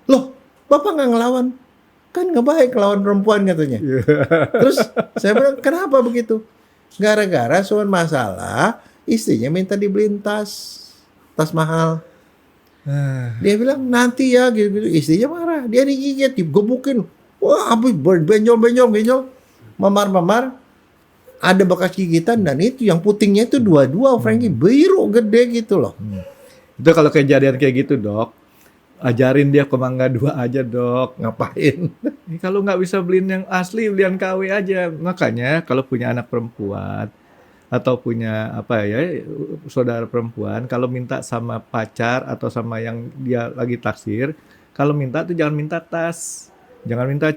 Loh, Bapak nggak ngelawan? Kan nggak baik ngelawan perempuan katanya. Terus saya bilang, kenapa begitu? Gara-gara soal masalah, istrinya minta dibeliin tas mahal. Dia bilang, nanti ya, gitu-gitu. Istrinya marah, dia digigit, digebukin. Wah, habis benjol, memar-memar. Ada bekas gigitan dan itu yang putingnya itu dua-dua, Frankie, biru gede gitu loh. Itu kalau kejadian kayak gitu dok, ajarin dia ke Mangga 2 aja dok. Ngapain? Kalau nggak bisa beliin yang asli, beliin KW aja. Makanya kalau punya anak perempuan atau punya saudara perempuan, kalau minta sama pacar atau sama yang dia lagi taksir, kalau minta tuh jangan minta tas, jangan minta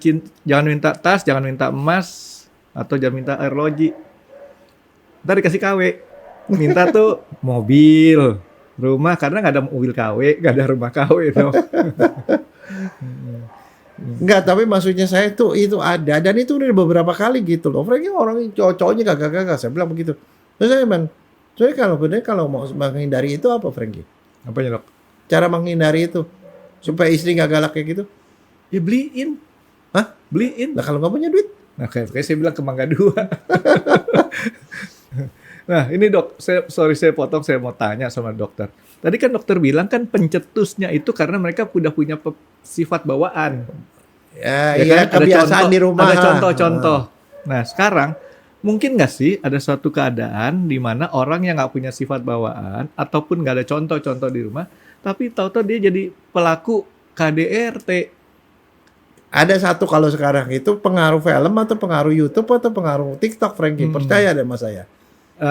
tas, jangan minta emas. Atau jangan minta arloji. Ntar dikasih KW. Minta tuh mobil, rumah. Karena nggak ada mobil KW, nggak ada rumah KW. Enggak, tapi maksudnya saya tuh itu ada. Dan itu udah beberapa kali gitu loh. Frankie orang cowok-cowoknya gagak-gagak. Saya bilang begitu. Terus saya bilang, soalnya kalau mau menghindari itu apa, Frankie? Apanya dok? Cara menghindari itu. Supaya istri nggak galak kayak gitu. Ya beliin. Hah? Beliin. Nah kalau nggak punya duit? Nah, kayak saya bilang ke Mangga 2. Nah, ini dok, saya potong, saya mau tanya sama dokter. Tadi kan dokter bilang kan pencetusnya itu karena mereka udah punya sifat bawaan. Ya iya, kan? kebiasaan di rumah. Ada contoh-contoh. Nah, sekarang mungkin nggak sih ada suatu keadaan di mana orang yang nggak punya sifat bawaan ataupun nggak ada contoh-contoh di rumah, tapi tahu-tahu dia jadi pelaku KDRT. Ada satu kalau sekarang itu pengaruh film atau pengaruh YouTube atau pengaruh TikTok, Frankie. Percaya deh sama saya.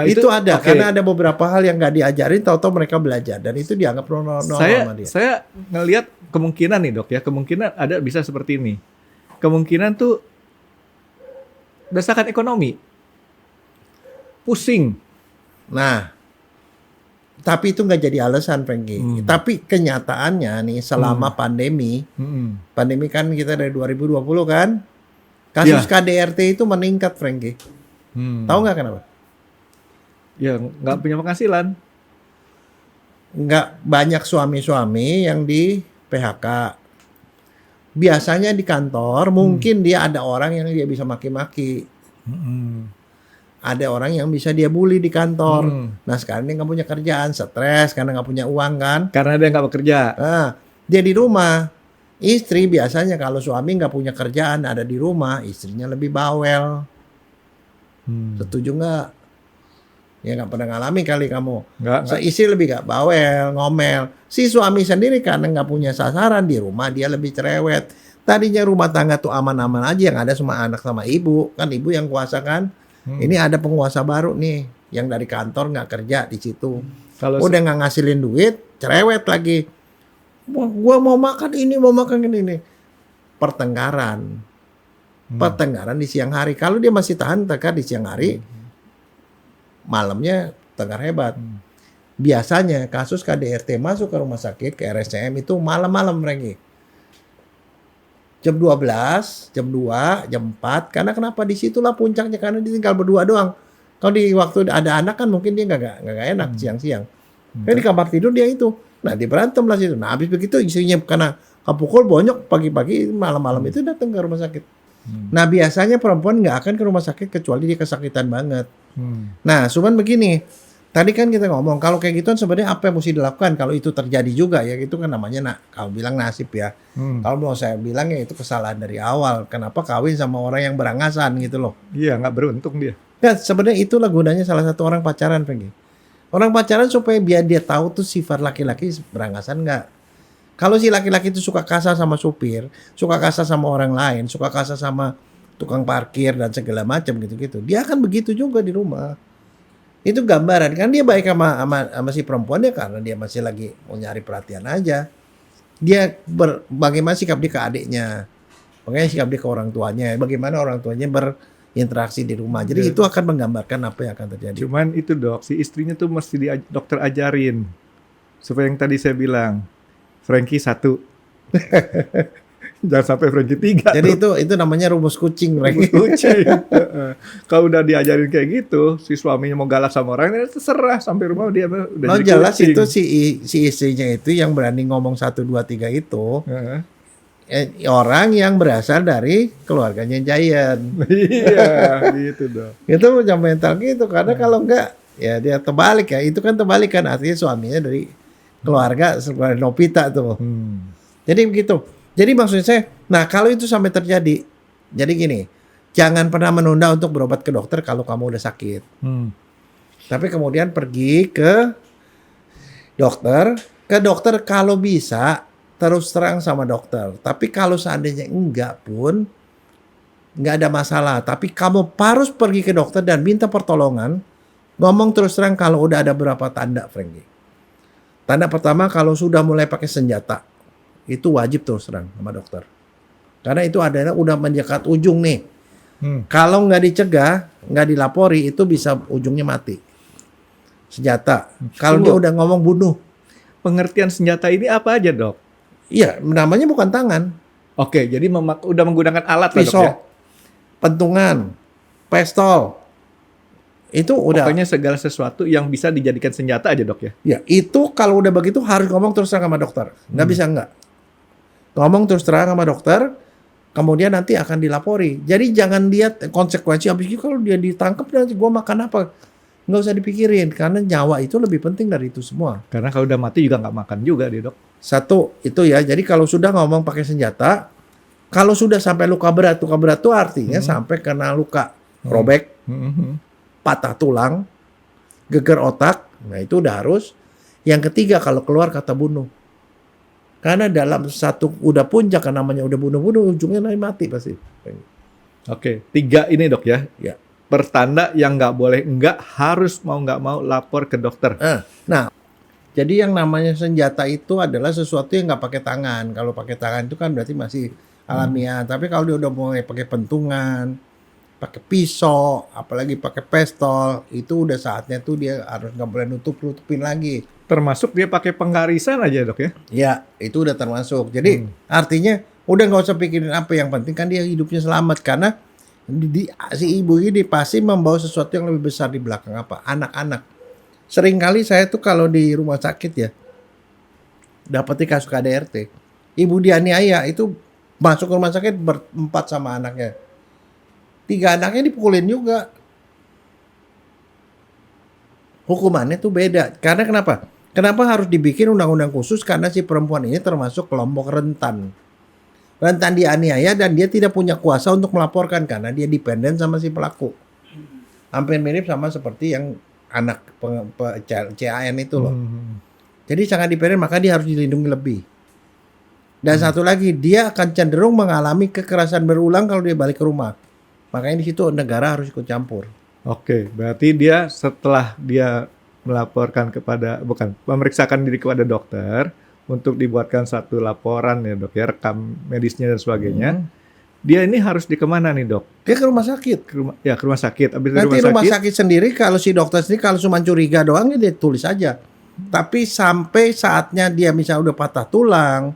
Itu ada, okay. Karena ada beberapa hal yang nggak diajarin, tahu-tahu mereka belajar. Dan itu dianggap normal sama dia. Saya ngelihat kemungkinan nih dok ya, kemungkinan ada bisa seperti ini. Kemungkinan tuh dasarkan ekonomi. Pusing. Nah, tapi itu nggak jadi alasan, Frankie. Tapi kenyataannya nih selama pandemi kan kita dari 2020 kan, kasus KDRT itu meningkat, Frankie. Tahu nggak kenapa? Ya nggak punya penghasilan. Nggak banyak suami-suami yang PHK. Biasanya di kantor mungkin dia ada orang yang dia bisa maki-maki. Ada orang yang bisa dia bully di kantor. Nah sekarang dia nggak punya kerjaan, stres karena nggak punya uang kan. Karena dia nggak bekerja. Nah, dia di rumah. Istri biasanya kalau suami nggak punya kerjaan ada di rumah, istrinya lebih bawel. Setuju nggak? Ya nggak pernah ngalamin kali kamu. Nggak. Istri lebih nggak bawel, ngomel. Si suami sendiri karena nggak punya sasaran di rumah dia lebih cerewet. Tadinya rumah tangga tuh aman-aman aja, yang ada cuma anak sama ibu. Kan ibu yang kuasa kan. Ini ada penguasa baru nih yang dari kantor nggak kerja di situ. Kalau Udah nggak ngasilin duit, cerewet lagi. Gua mau makan ini. Pertengkaran di siang hari. Kalau dia masih tahan tegar di siang hari, malamnya tengkar hebat. Biasanya kasus KDRT masuk ke rumah sakit, ke RSCM itu malam-malam lagi. Jam 12, jam 2, jam 4. Karena kenapa? Disitulah puncaknya. Karena dia tinggal berdua doang. Kalau di waktu ada anak kan mungkin dia nggak enak siang-siang. Di kamar tidur dia itu. Nah dia berantem lah situ. Nah habis begitu istrinya karena kepukul bonyok pagi-pagi malam-malam itu datang ke rumah sakit. Nah biasanya perempuan nggak akan ke rumah sakit kecuali dia kesakitan banget. Nah cuman begini, tadi kan kita ngomong kalau kayak gitu sebenarnya apa yang mesti dilakukan kalau itu terjadi juga ya, itu kan namanya kalau bilang nasib ya. Kalau mau saya bilang ya itu kesalahan dari awal. Kenapa kawin sama orang yang berangasan gitu loh? Iya nggak beruntung dia. Nah sebenarnya itulah gunanya salah satu orang pacaran, Penggi. Orang pacaran supaya biar dia tahu tuh sifat laki-laki berangasan nggak. Kalau si laki-laki itu suka kasar sama supir, suka kasar sama orang lain, suka kasar sama tukang parkir dan segala macam gitu-gitu, dia akan begitu juga di rumah. Itu gambaran kan dia baik sama si perempuan ya karena dia masih lagi mau nyari perhatian aja. Dia bagaimana sikap dia ke adiknya, bagaimana sikap dia ke orang tuanya, bagaimana orang tuanya berinteraksi di rumah. Jadi itu akan menggambarkan apa yang akan terjadi. Cuman itu dok, si istrinya tuh mesti dokter ajarin supaya yang tadi saya bilang. Frankie 1. Jangan sampai Frankie 3. Jadi itu namanya rumus kucing, Rumus kucing. Kalau udah diajarin kayak gitu, si suaminya mau galak sama orang, ya terserah sampai rumah dia udah jadi jelas kucing. itu si istrinya itu yang berani ngomong 1, 2, 3 itu orang yang berasal dari keluarganya Giant. Iya, gitu dong. Itu punya mental gitu karena kalau enggak ya dia terbalik ya. Itu kan terbalik kan artinya suaminya dari keluarga seperti Nobita tuh. Jadi begitu. Jadi maksud saya, nah kalau itu sampai terjadi, jadi gini, jangan pernah menunda untuk berobat ke dokter kalau kamu udah sakit. Tapi kemudian pergi ke dokter kalau bisa terus terang sama dokter. Tapi kalau seandainya enggak pun, enggak ada masalah. Tapi kamu harus pergi ke dokter dan minta pertolongan, ngomong terus terang kalau udah ada berapa tanda, Frankie. Tanda pertama kalau sudah mulai pakai senjata, itu wajib terus terang sama dokter. Karena itu adalah udah mendekat ujung nih. Kalau nggak dicegah, nggak dilapori, itu bisa ujungnya mati. Senjata. Kalau dia udah ngomong bunuh. Pengertian senjata ini apa aja dok? Iya, namanya bukan tangan. Oke, jadi udah menggunakan alat lah, Pisau, dok, ya? pentungan, pistol. Itu udah. Pokoknya segala sesuatu yang bisa dijadikan senjata aja dok ya? Ya, itu kalau udah begitu harus ngomong terus terang sama dokter. Nggak bisa nggak. Ngomong terus terang sama dokter, kemudian nanti akan dilapori. Jadi jangan lihat konsekuensi. Habis itu kalau dia ditangkap nanti gue makan apa? Nggak usah dipikirin, karena nyawa itu lebih penting dari itu semua. Karena kalau udah mati juga nggak makan juga dia dok. Satu, itu ya. Jadi kalau sudah ngomong pakai senjata, kalau sudah sampai luka berat itu artinya sampai kena luka robek, patah tulang, geger otak, nah itu udah harus. Yang ketiga kalau keluar kata bunuh. Karena dalam satu udah puncak kan namanya udah bunuh-bunuh, ujungnya nanti mati pasti. Oke, 3 ini dok ya. Ya. Pertanda yang nggak boleh, harus mau nggak mau lapor ke dokter. Nah, jadi yang namanya senjata itu adalah sesuatu yang nggak pakai tangan. Kalau pakai tangan itu kan berarti masih alamiah. Tapi kalau dia udah mulai pakai pentungan, pakai pisau, apalagi pakai pistol, itu udah saatnya tuh dia harus nggak boleh nutupin lagi. Termasuk dia pakai penggarisan aja dok ya? Ya, itu udah termasuk. Jadi artinya udah nggak usah pikirin apa, yang penting kan dia hidupnya selamat. Karena si ibu ini pasti membawa sesuatu yang lebih besar di belakang apa? Anak-anak. Seringkali saya tuh kalau di rumah sakit ya, dapetnya kasus KDRT. Ibu dianiaya itu masuk ke rumah sakit berempat sama anaknya. 3 anaknya dipukulin juga. Hukumannya tuh beda. Karena kenapa? Kenapa harus dibikin undang-undang khusus? Karena si perempuan ini termasuk kelompok rentan. Rentan dianiaya dan dia tidak punya kuasa untuk melaporkan karena dia dependen sama si pelaku. Hampir mirip sama seperti yang anak CAN itu loh. Jadi sangat dependen, maka dia harus dilindungi lebih. Dan satu lagi, dia akan cenderung mengalami kekerasan berulang kalau dia balik ke rumah. Makanya di situ negara harus ikut campur. Oke, berarti dia setelah dia melaporkan memeriksakan diri kepada dokter untuk dibuatkan satu laporan ya dok ya, rekam medisnya dan sebagainya. Dia ini harus kemana nih dok? Dia ke rumah sakit. Ke rumah sakit. Habis dari Nanti rumah sakit sendiri kalau si dokter sendiri kalau cuma curiga doang dia tulis aja. Tapi sampai saatnya dia misalnya udah patah tulang,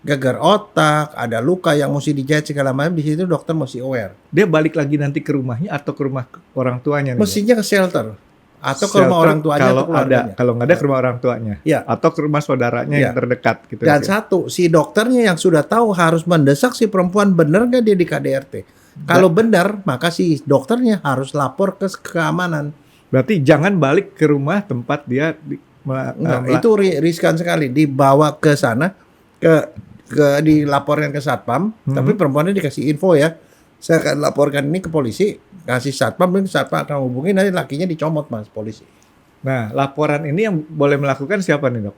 gegar otak, ada luka yang mesti dijahit segala macam, di situ dokter mesti aware. Dia balik lagi nanti ke rumahnya atau ke rumah orang tuanya nih? Mestinya ke shelter atau ke rumah orang tuanya kalau atau keluarganya. Kalau nggak ada ke rumah orang tuanya, Ya. atau ke rumah saudaranya yang terdekat gitu. Dan satu, si dokternya yang sudah tahu harus mendesak si perempuan benar nggak dia di KDRT. Kalau benar, maka si dokternya harus lapor ke keamanan. Berarti jangan balik ke rumah tempat dia itu riskan sekali. Dibawa ke sana, dilaporkan ke satpam, tapi perempuannya dikasih info ya. Saya akan laporkan ini ke polisi, kasih satpam akan hubungi, nanti lakinya dicomot mas polisi. Nah, laporan ini yang boleh melakukan siapa nih dok?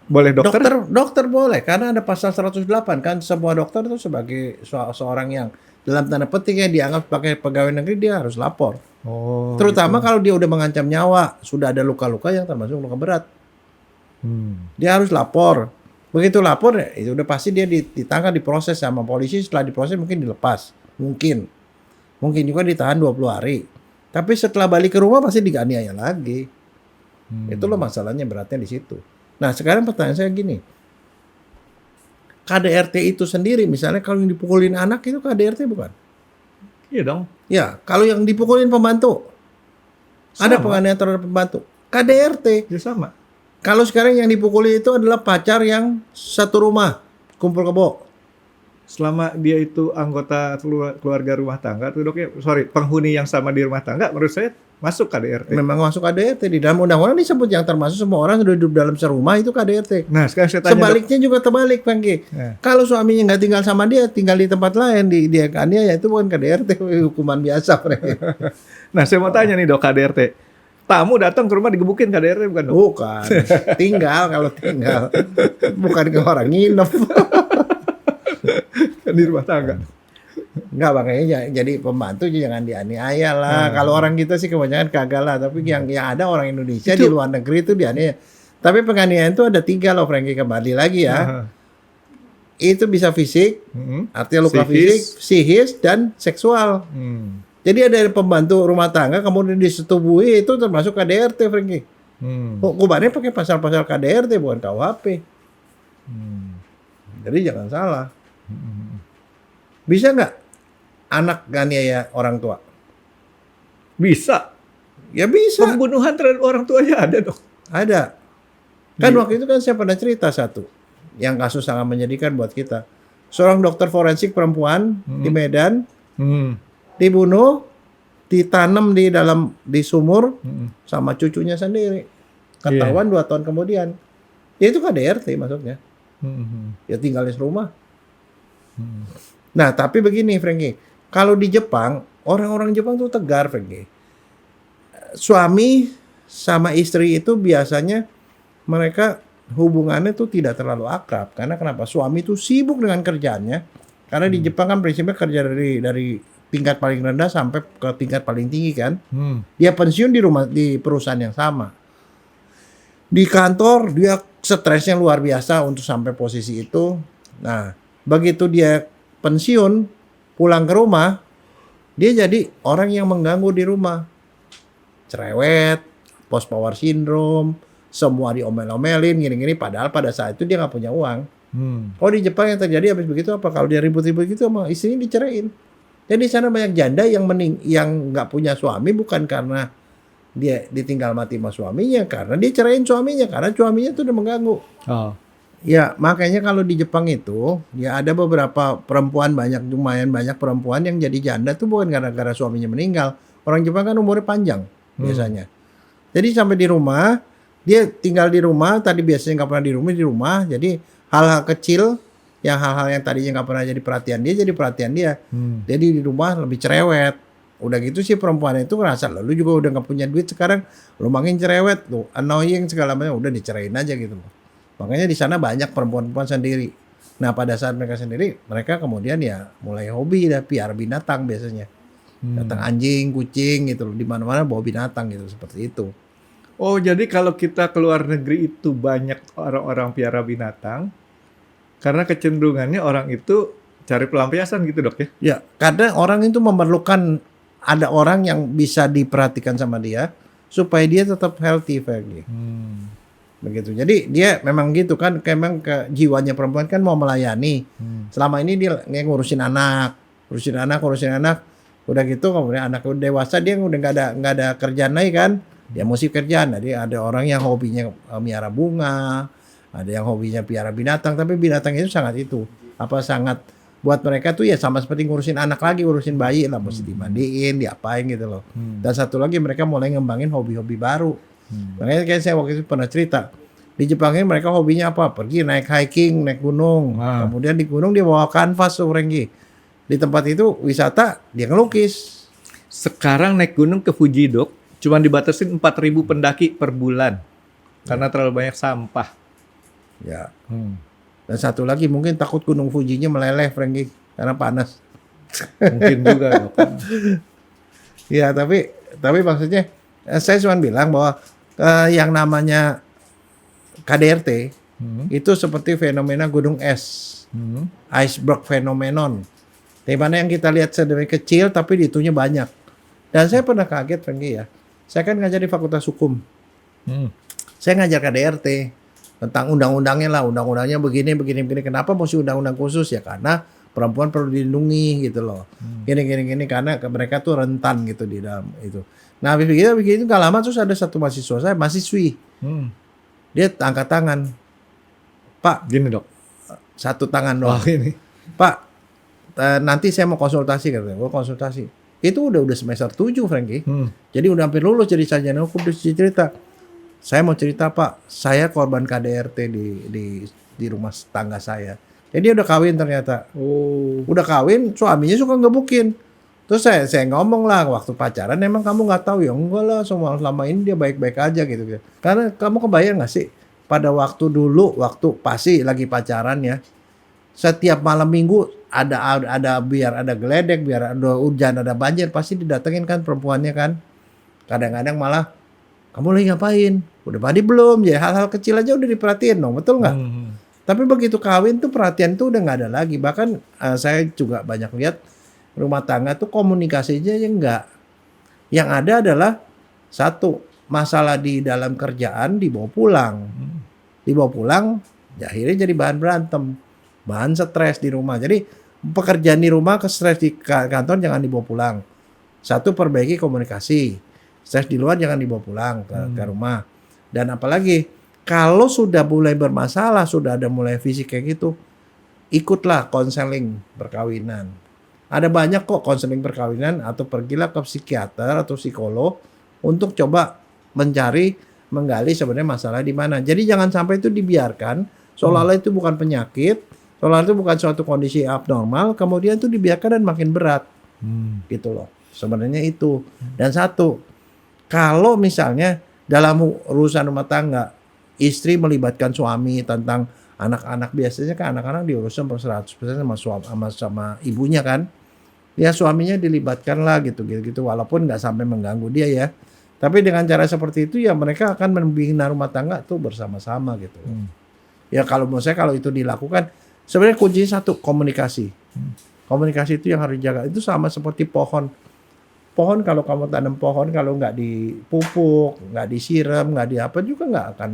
Boleh dokter? Dokter boleh, karena ada pasal 108 kan, semua dokter itu sebagai seorang yang dalam tanda petik dianggap sebagai pegawai negeri dia harus lapor. Oh, terutama kalau dia udah mengancam nyawa, sudah ada luka-luka yang termasuk luka berat. Dia harus lapor. Begitu lapor, itu udah pasti dia ditangkap, diproses sama polisi. Setelah diproses mungkin dilepas, mungkin juga ditahan 20 hari. Tapi setelah balik ke rumah pasti diganiaya lagi. Itu loh masalahnya, beratnya di situ. Nah sekarang pertanyaan saya gini, KDRT itu sendiri misalnya kalau yang dipukulin anak itu KDRT bukan? Iya dong. Ya, kalau yang dipukulin pembantu, ada penganiayaan terhadap pembantu, KDRT. Ya sama. Kalau sekarang yang dipukuli itu adalah pacar yang satu rumah, kumpul kebo. Selama dia itu anggota keluarga rumah tangga, tuh dok ya, penghuni yang sama di rumah tangga, menurut saya masuk KDRT. Memang masuk KDRT. Di dalam undang-undang disebut yang termasuk semua orang sudah hidup dalam serumah itu KDRT. Nah, sekarang saya tanya, sebaliknya juga terbalik, Pengki. Kalau suaminya nggak tinggal sama dia, tinggal di tempat lain, dia aniaya, itu bukan KDRT, hukuman biasa, Pengki. Nah, saya mau tanya nih dok, KDRT. Tamu datang ke rumah digebukin KDRT bukan dok? Bukan. Kalau tinggal. Bukan ke orang nginep. Di rumah tangga. Enggak, makanya jadi pembantu jangan dianiaya lah. Kalau orang kita sih kebanyakan kagak lah. Tapi yang ada orang Indonesia di luar negeri itu dianiaya. Tapi penganiayaan itu ada 3 loh, Frankie, kembali lagi ya. Itu bisa fisik, artinya luka fisik, psikis, dan seksual. Jadi ada pembantu rumah tangga kemudian disetubui, itu termasuk KDRT, Frankie. Hukumannya pakai pasal-pasal KDRT bukan KUHP. Jadi jangan salah. Bisa nggak anak nganiaya orang tua? Bisa. Ya bisa. Pembunuhan terhadap orang tua aja ada dok. Ada. Kan waktu itu kan saya pernah cerita satu yang kasus sangat menyedihkan buat kita. Seorang dokter forensik perempuan di Medan dibunuh, ditanam di sumur sama cucunya sendiri. Ketahuan 2 tahun kemudian. Ya itu KDRT maksudnya. Ya tinggal di rumah. Nah, tapi begini, Frankie. Kalau di Jepang, orang-orang Jepang tuh tegar, Frankie. Suami sama istri itu biasanya mereka hubungannya tuh tidak terlalu akrab. Karena kenapa? Suami tuh sibuk dengan kerjaannya. Karena di Jepang kan prinsipnya kerja dari tingkat paling rendah sampai ke tingkat paling tinggi kan. Dia pensiun di perusahaan yang sama. Di kantor dia stresnya luar biasa untuk sampai posisi itu. Nah, begitu dia pensiun, pulang ke rumah, dia jadi orang yang mengganggu di rumah. Cerewet, post power syndrome, semua diomel-omelin, gini-gini. Padahal pada saat itu dia nggak punya uang. Oh di Jepang yang terjadi habis begitu apa? Kalau dia ribut-ribut gitu sama istrinya diceraiin. Jadi di sana banyak janda yang nggak punya suami bukan karena dia ditinggal mati sama suaminya, karena dia ceraiin suaminya, karena suaminya itu udah mengganggu. Ya, makanya kalau di Jepang itu, ya ada beberapa perempuan lumayan banyak perempuan yang jadi janda tuh bukan gara-gara suaminya meninggal. Orang Jepang kan umurnya panjang biasanya. Jadi sampai di rumah, dia tinggal di rumah, tadi biasanya nggak pernah di rumah. Jadi hal-hal kecil, hal-hal yang tadinya nggak pernah jadi perhatian dia, jadi perhatian dia. Jadi di rumah lebih cerewet. Udah gitu sih perempuan itu ngerasa, lu juga udah nggak punya duit sekarang, lu makin cerewet, lu annoying segala macam, udah dicerain aja gitu loh. Makanya di sana banyak perempuan-perempuan sendiri. Nah pada saat mereka sendiri, mereka kemudian ya mulai hobi dah piara binatang biasanya. Datang anjing, kucing gitu loh, di mana-mana bawa binatang gitu, seperti itu. Oh, jadi kalau kita ke luar negeri itu banyak orang-orang piara binatang, karena kecenderungannya orang itu cari pelampiasan gitu dok ya? Ya, karena orang itu memerlukan ada orang yang bisa diperhatikan sama dia supaya dia tetap healthy, Fergie. Begitu. Jadi dia memang gitu kan, memang ke jiwanya perempuan kan mau melayani. Selama ini dia ngurusin anak. Udah gitu kemudian anak udah dewasa dia udah nggak ada kerjaan lagi kan. Dia mesti kerjaan. Jadi ada orang yang hobinya miara bunga, ada yang hobinya piara binatang, tapi binatang itu sangat buat mereka tuh ya sama seperti ngurusin anak lagi, ngurusin bayi lah, mesti dimandiin, diapain gitu loh. Dan satu lagi mereka mulai ngembangin hobi-hobi baru. Makanya kayak saya waktu itu pernah cerita, di Jepang ini mereka hobinya apa? Pergi naik hiking, naik gunung. Kemudian di gunung dia bawa kanvas tuh, Renggi. Di tempat itu wisata, dia ngelukis. Sekarang naik gunung ke Fuji dok, cuma dibatasin 4.000 pendaki per bulan. Karena terlalu banyak sampah. Ya. Dan satu lagi mungkin takut gunung Fujinya meleleh, Renggi. Karena panas. Mungkin juga dok. Ya, tapi maksudnya, saya cuma bilang bahwa yang namanya KDRT itu seperti fenomena gunung es, iceberg phenomenon, di mana yang kita lihat sedemikian kecil tapi itunya banyak. Dan saya pernah kaget, Franky ya. Saya kan ngajar di Fakultas Hukum. Saya ngajar KDRT tentang undang-undangnya lah, undang-undangnya begini. Kenapa mesti undang-undang khusus ya? Karena perempuan perlu dilindungi gitu loh. Gini karena mereka tuh rentan gitu di dalam itu. Nah, begitu gak lama terus ada satu mahasiswi. Dia angkat tangan. Pak, gini dok. Satu tangan doang. Ini. Pak, nanti saya mau konsultasi katanya. Konsultasi. Itu udah semester 7, Franky. Jadi udah hampir lulus jadi sarjana hukum. Terus cerita. Saya mau cerita, Pak, saya korban KDRT di rumah tangga saya. Jadi dia udah kawin ternyata. Udah kawin, suaminya suka ngebukin. Terus saya ngomong lah waktu pacaran, emang kamu nggak tahu ya? Enggak lah, selama ini dia baik-baik aja gitu. Karena kamu kebayang nggak sih pada waktu dulu, waktu pasti lagi pacaran ya, setiap malam minggu ada biar ada geledek, biar ada hujan, ada banjir, pasti didatengin kan perempuannya kan. Kadang-kadang malah kamu lagi ngapain? Udah mandi belum? Ya hal-hal kecil aja udah diperhatiin dong, betul nggak? Tapi begitu kawin tuh perhatian tuh udah nggak ada lagi. Bahkan saya juga banyak lihat rumah tangga tuh komunikasinya yang enggak. Yang ada adalah satu, masalah di dalam kerjaan dibawa pulang. Ya akhirnya jadi bahan berantem. Bahan stres di rumah. Jadi pekerjaan di rumah ke stres di kantor jangan dibawa pulang. Satu, perbaiki komunikasi. Stres di luar jangan dibawa pulang ke rumah. Dan apalagi kalau sudah mulai bermasalah, sudah ada mulai fisik kayak gitu, ikutlah konseling perkawinan. Ada banyak kok konseling perkawinan, atau pergilah ke psikiater atau psikolog untuk coba menggali sebenarnya masalah di mana. Jadi jangan sampai itu dibiarkan seolah-olah itu bukan penyakit, seolah-olah itu bukan suatu kondisi abnormal, kemudian itu dibiarkan dan makin berat. Gitu loh. Sebenarnya itu. Dan satu, kalau misalnya dalam urusan rumah tangga, istri melibatkan suami tentang anak-anak, biasanya kan anak-anak diuruskan 100% sama ibunya kan. Ya suaminya dilibatkan lah gitu walaupun nggak sampai mengganggu dia ya. Tapi dengan cara seperti itu ya mereka akan membina rumah tangga tuh bersama-sama gitu. Ya kalau menurut saya kalau itu dilakukan, sebenarnya kuncinya satu, komunikasi. Komunikasi itu yang harus dijaga. Itu sama seperti pohon. Pohon kalau kamu tanam pohon, kalau nggak dipupuk, nggak disiram, nggak diapa juga nggak akan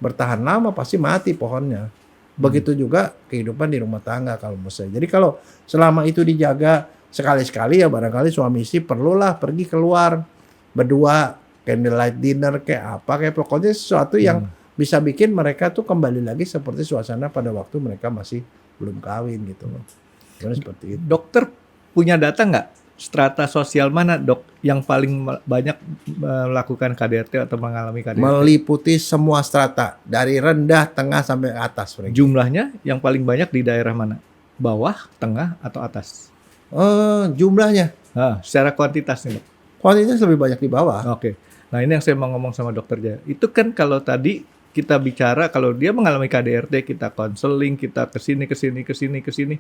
bertahan lama, pasti mati pohonnya. Begitu juga kehidupan di rumah tangga kalau menurut saya. Jadi kalau selama itu dijaga, sekali-sekali ya barangkali suami istri perlulah pergi keluar berdua, candlelight dinner kayak apa, kayak pokoknya sesuatu yang bisa bikin mereka tuh kembali lagi seperti suasana pada waktu mereka masih belum kawin gitu loh. Karena seperti itu. Dokter punya data nggak? Strata sosial mana dok yang paling banyak melakukan KDRT atau mengalami KDRT? Meliputi semua strata dari rendah, tengah sampai atas. Frank. Jumlahnya yang paling banyak di daerah mana? Bawah, tengah, atau atas? Jumlahnya, Secara kuantitas nih dok. kuantitas lebih banyak di bawah. Oke. Nah ini yang saya mau ngomong sama dokter Jaya. Itu kan kalau tadi kita bicara kalau dia mengalami KDRT, kita konseling, kita kesini.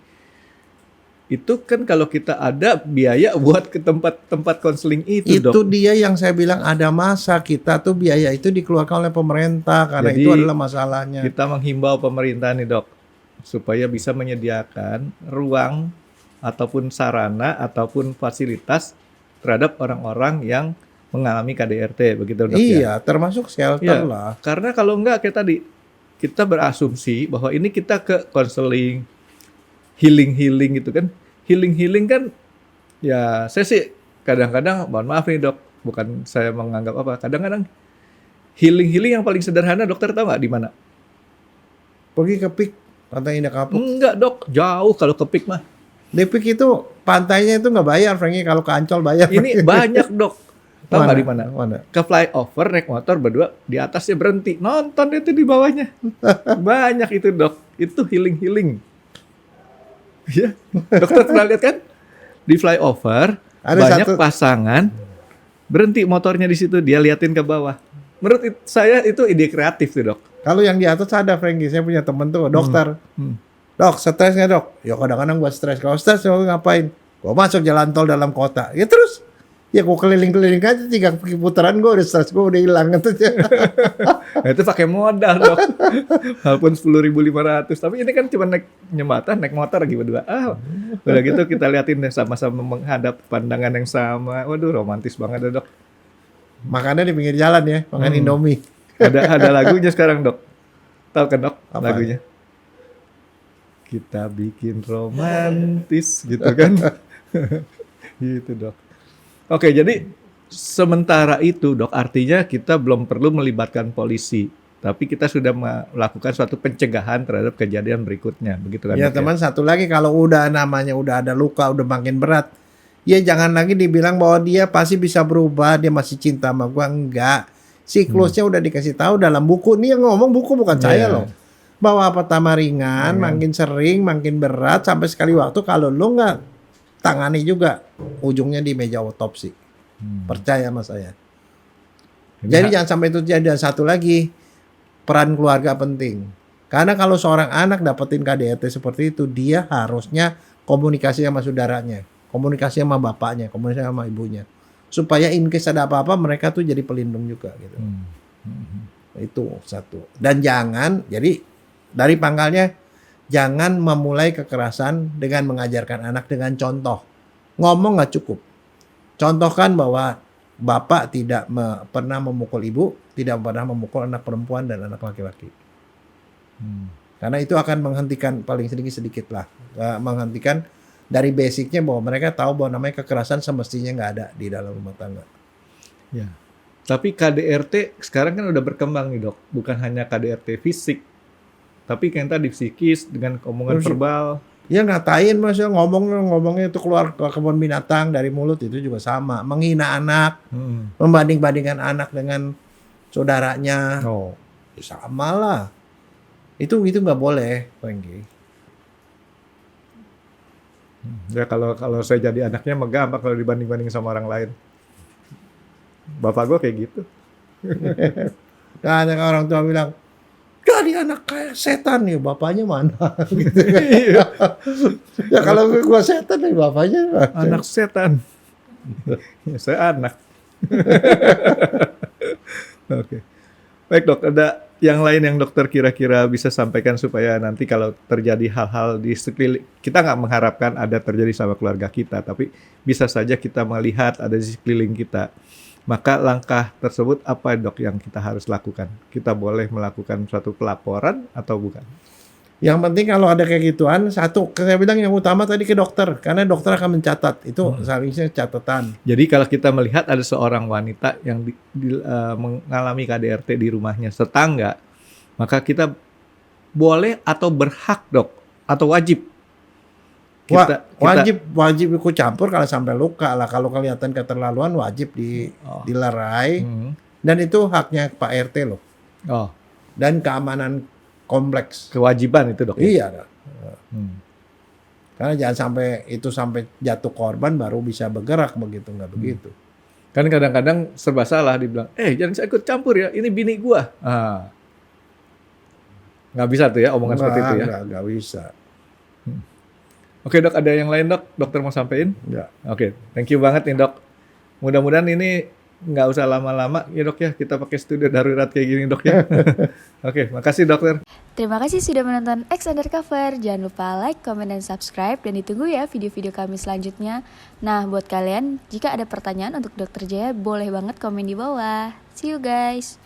Itu kan kalau kita ada biaya buat ke tempat konseling itu Itu dok. dia yang saya bilang ada masa kita tuh biaya itu dikeluarkan oleh pemerintah karena Jadi, itu adalah masalahnya. Kita menghimbau pemerintah nih dok supaya bisa menyediakan ruang ataupun sarana ataupun fasilitas terhadap orang-orang yang mengalami KDRT begitu dok ya. Iya, termasuk shelter Iya. lah. Karena kalau enggak kayak tadi kita berasumsi bahwa ini kita ke konseling healing gitu kan. Healing kan ya saya sih kadang-kadang mohon maaf nih dok, bukan saya menganggap apa. Kadang-kadang healing yang paling sederhana dokter tahu nggak di mana? Pergi ke Pik, Pantai Indah Kapuk. Enggak dok, jauh kalau ke Pik mah. Di Pik itu pantainya itu nggak bayar, Franky. Kalau ke Ancol bayar. Ini banyak dok. Tahu nggak di mana? Mana? Ke flyover naik motor berdua, di atasnya berhenti. Nonton itu di bawahnya. Banyak itu dok. Itu healing. Ya, dokter pernah lihat kan? Di flyover, Ada banyak satu- pasangan berhenti motornya di situ, dia liatin ke bawah. Menurut saya itu ide kreatif tuh dok. Kalau yang di atas ada, Franky. Saya punya temen tuh, dokter. Hmm. Dok, stres nggak dok? Ya kadang-kadang gua stres. Kalau stres, gua ngapain? Gua masuk jalan tol dalam kota. Ya terus, ya gua keliling-keliling aja 3 putaran gua udah stres gua udah hilang gitu. Nah, itu pakai modal dok. Walaupun 10.500. Tapi ini kan cuma naik jembatan, naik motor lagi berdua. Udah gitu kita liatin deh sama-sama menghadap pandangan yang sama. Waduh romantis banget deh dok. Makannya di pinggir jalan ya, makan Indomie. Ada lagunya sekarang dok. Tahu kan dok Apa? lagunya? Kita bikin romantis gitu kan. Gitu dok. Oke jadi sementara itu dok artinya kita belum perlu melibatkan polisi. Tapi kita sudah melakukan suatu pencegahan terhadap kejadian berikutnya. Begitu kan Ya dok teman, satu lagi kalau udah namanya udah ada luka, udah makin berat. Ya jangan lagi dibilang bahwa dia pasti bisa berubah, dia masih cinta sama gua. Enggak. Siklusnya udah dikasih tahu dalam buku. Ini yang ngomong buku bukan saya Iya. loh. Bahwa pertama ringan, makin sering, makin berat, sampai sekali waktu kalau lu nggak tangani juga, ujungnya di meja otopsi. Percaya sama saya. Jadi jangan sampai itu jadi. Dan satu lagi, peran keluarga penting. Karena kalau seorang anak dapetin KDRT seperti itu, dia harusnya komunikasi sama saudaranya, komunikasi sama bapaknya, komunikasi sama ibunya. Supaya in case ada apa-apa, mereka tuh jadi pelindung juga gitu. Itu satu. Dan jangan, jadi dari pangkalnya, jangan memulai kekerasan dengan mengajarkan anak dengan contoh. Ngomong nggak cukup. Contohkan bahwa bapak tidak pernah memukul ibu, tidak pernah memukul anak perempuan dan anak laki-laki. Karena itu akan menghentikan paling sedikit lah, menghentikan dari basicnya bahwa mereka tahu bahwa namanya kekerasan semestinya nggak ada di dalam rumah tangga. Ya. Tapi KDRT sekarang kan udah berkembang nih dok. Bukan hanya KDRT fisik. Tapi kayak tadi psikis dengan omongan Terus- verbal. Ya ngatain mas, ya ngomongnya itu keluar ke kebun binatang dari mulut itu juga sama. Menghina anak, membanding-bandingkan anak dengan saudaranya, Oh. ya sama lah. Itu nggak boleh, Franky. Ya kalau saya jadi anaknya mah gampang kalau dibanding-banding sama orang lain. Bapak gua kayak gitu. Kan orang tua bilang, jadi anak kayak setan nih, bapaknya mana? Gitu. Iya. Ya kalau gua setan nih, bapaknya mana? Anak setan. Ya, saya anak. Oke. Baik dok, ada yang lain yang dokter kira-kira bisa sampaikan supaya nanti kalau terjadi hal-hal di sekeliling, kita nggak mengharapkan ada terjadi sama keluarga kita, tapi bisa saja kita melihat ada di sekeliling kita. Maka langkah tersebut apa dok yang kita harus lakukan? Kita boleh melakukan suatu pelaporan atau bukan? Yang penting kalau ada kayak gituan, satu, saya bilang yang utama tadi ke dokter, karena dokter akan mencatat. Itu seharusnya catatan. Jadi kalau kita melihat ada seorang wanita yang mengalami KDRT di rumahnya, tetangga, Maka kita boleh atau berhak dok, atau wajib? Wajib ikut campur kalau sampai luka lah. Kalau kelihatan keterlaluan wajib dilerai. Dan itu haknya Pak RT loh. Oh, Dan keamanan kompleks. kewajiban itu dok. Iya. Dok. Karena jangan sampai jatuh korban baru bisa bergerak begitu, nggak begitu. Kan kadang-kadang serba salah dibilang, jangan saya ikut campur ya, ini bini gua. Nggak bisa tuh ya omongan seperti itu ya. Nggak bisa. Oke dok, ada yang lain dok? Dokter mau sampein? Nggak. Oke, thank you banget nih dok. Mudah-mudahan ini nggak usah lama-lama ya dok ya, kita pakai studio darurat kayak gini dok ya. Oke, makasih dokter. Terima kasih sudah menonton X Undercover. Jangan lupa like, comment, dan subscribe. Dan ditunggu ya video-video kami selanjutnya. Nah, buat kalian, jika ada pertanyaan untuk Dr. Jaya, boleh banget komen di bawah. See you guys!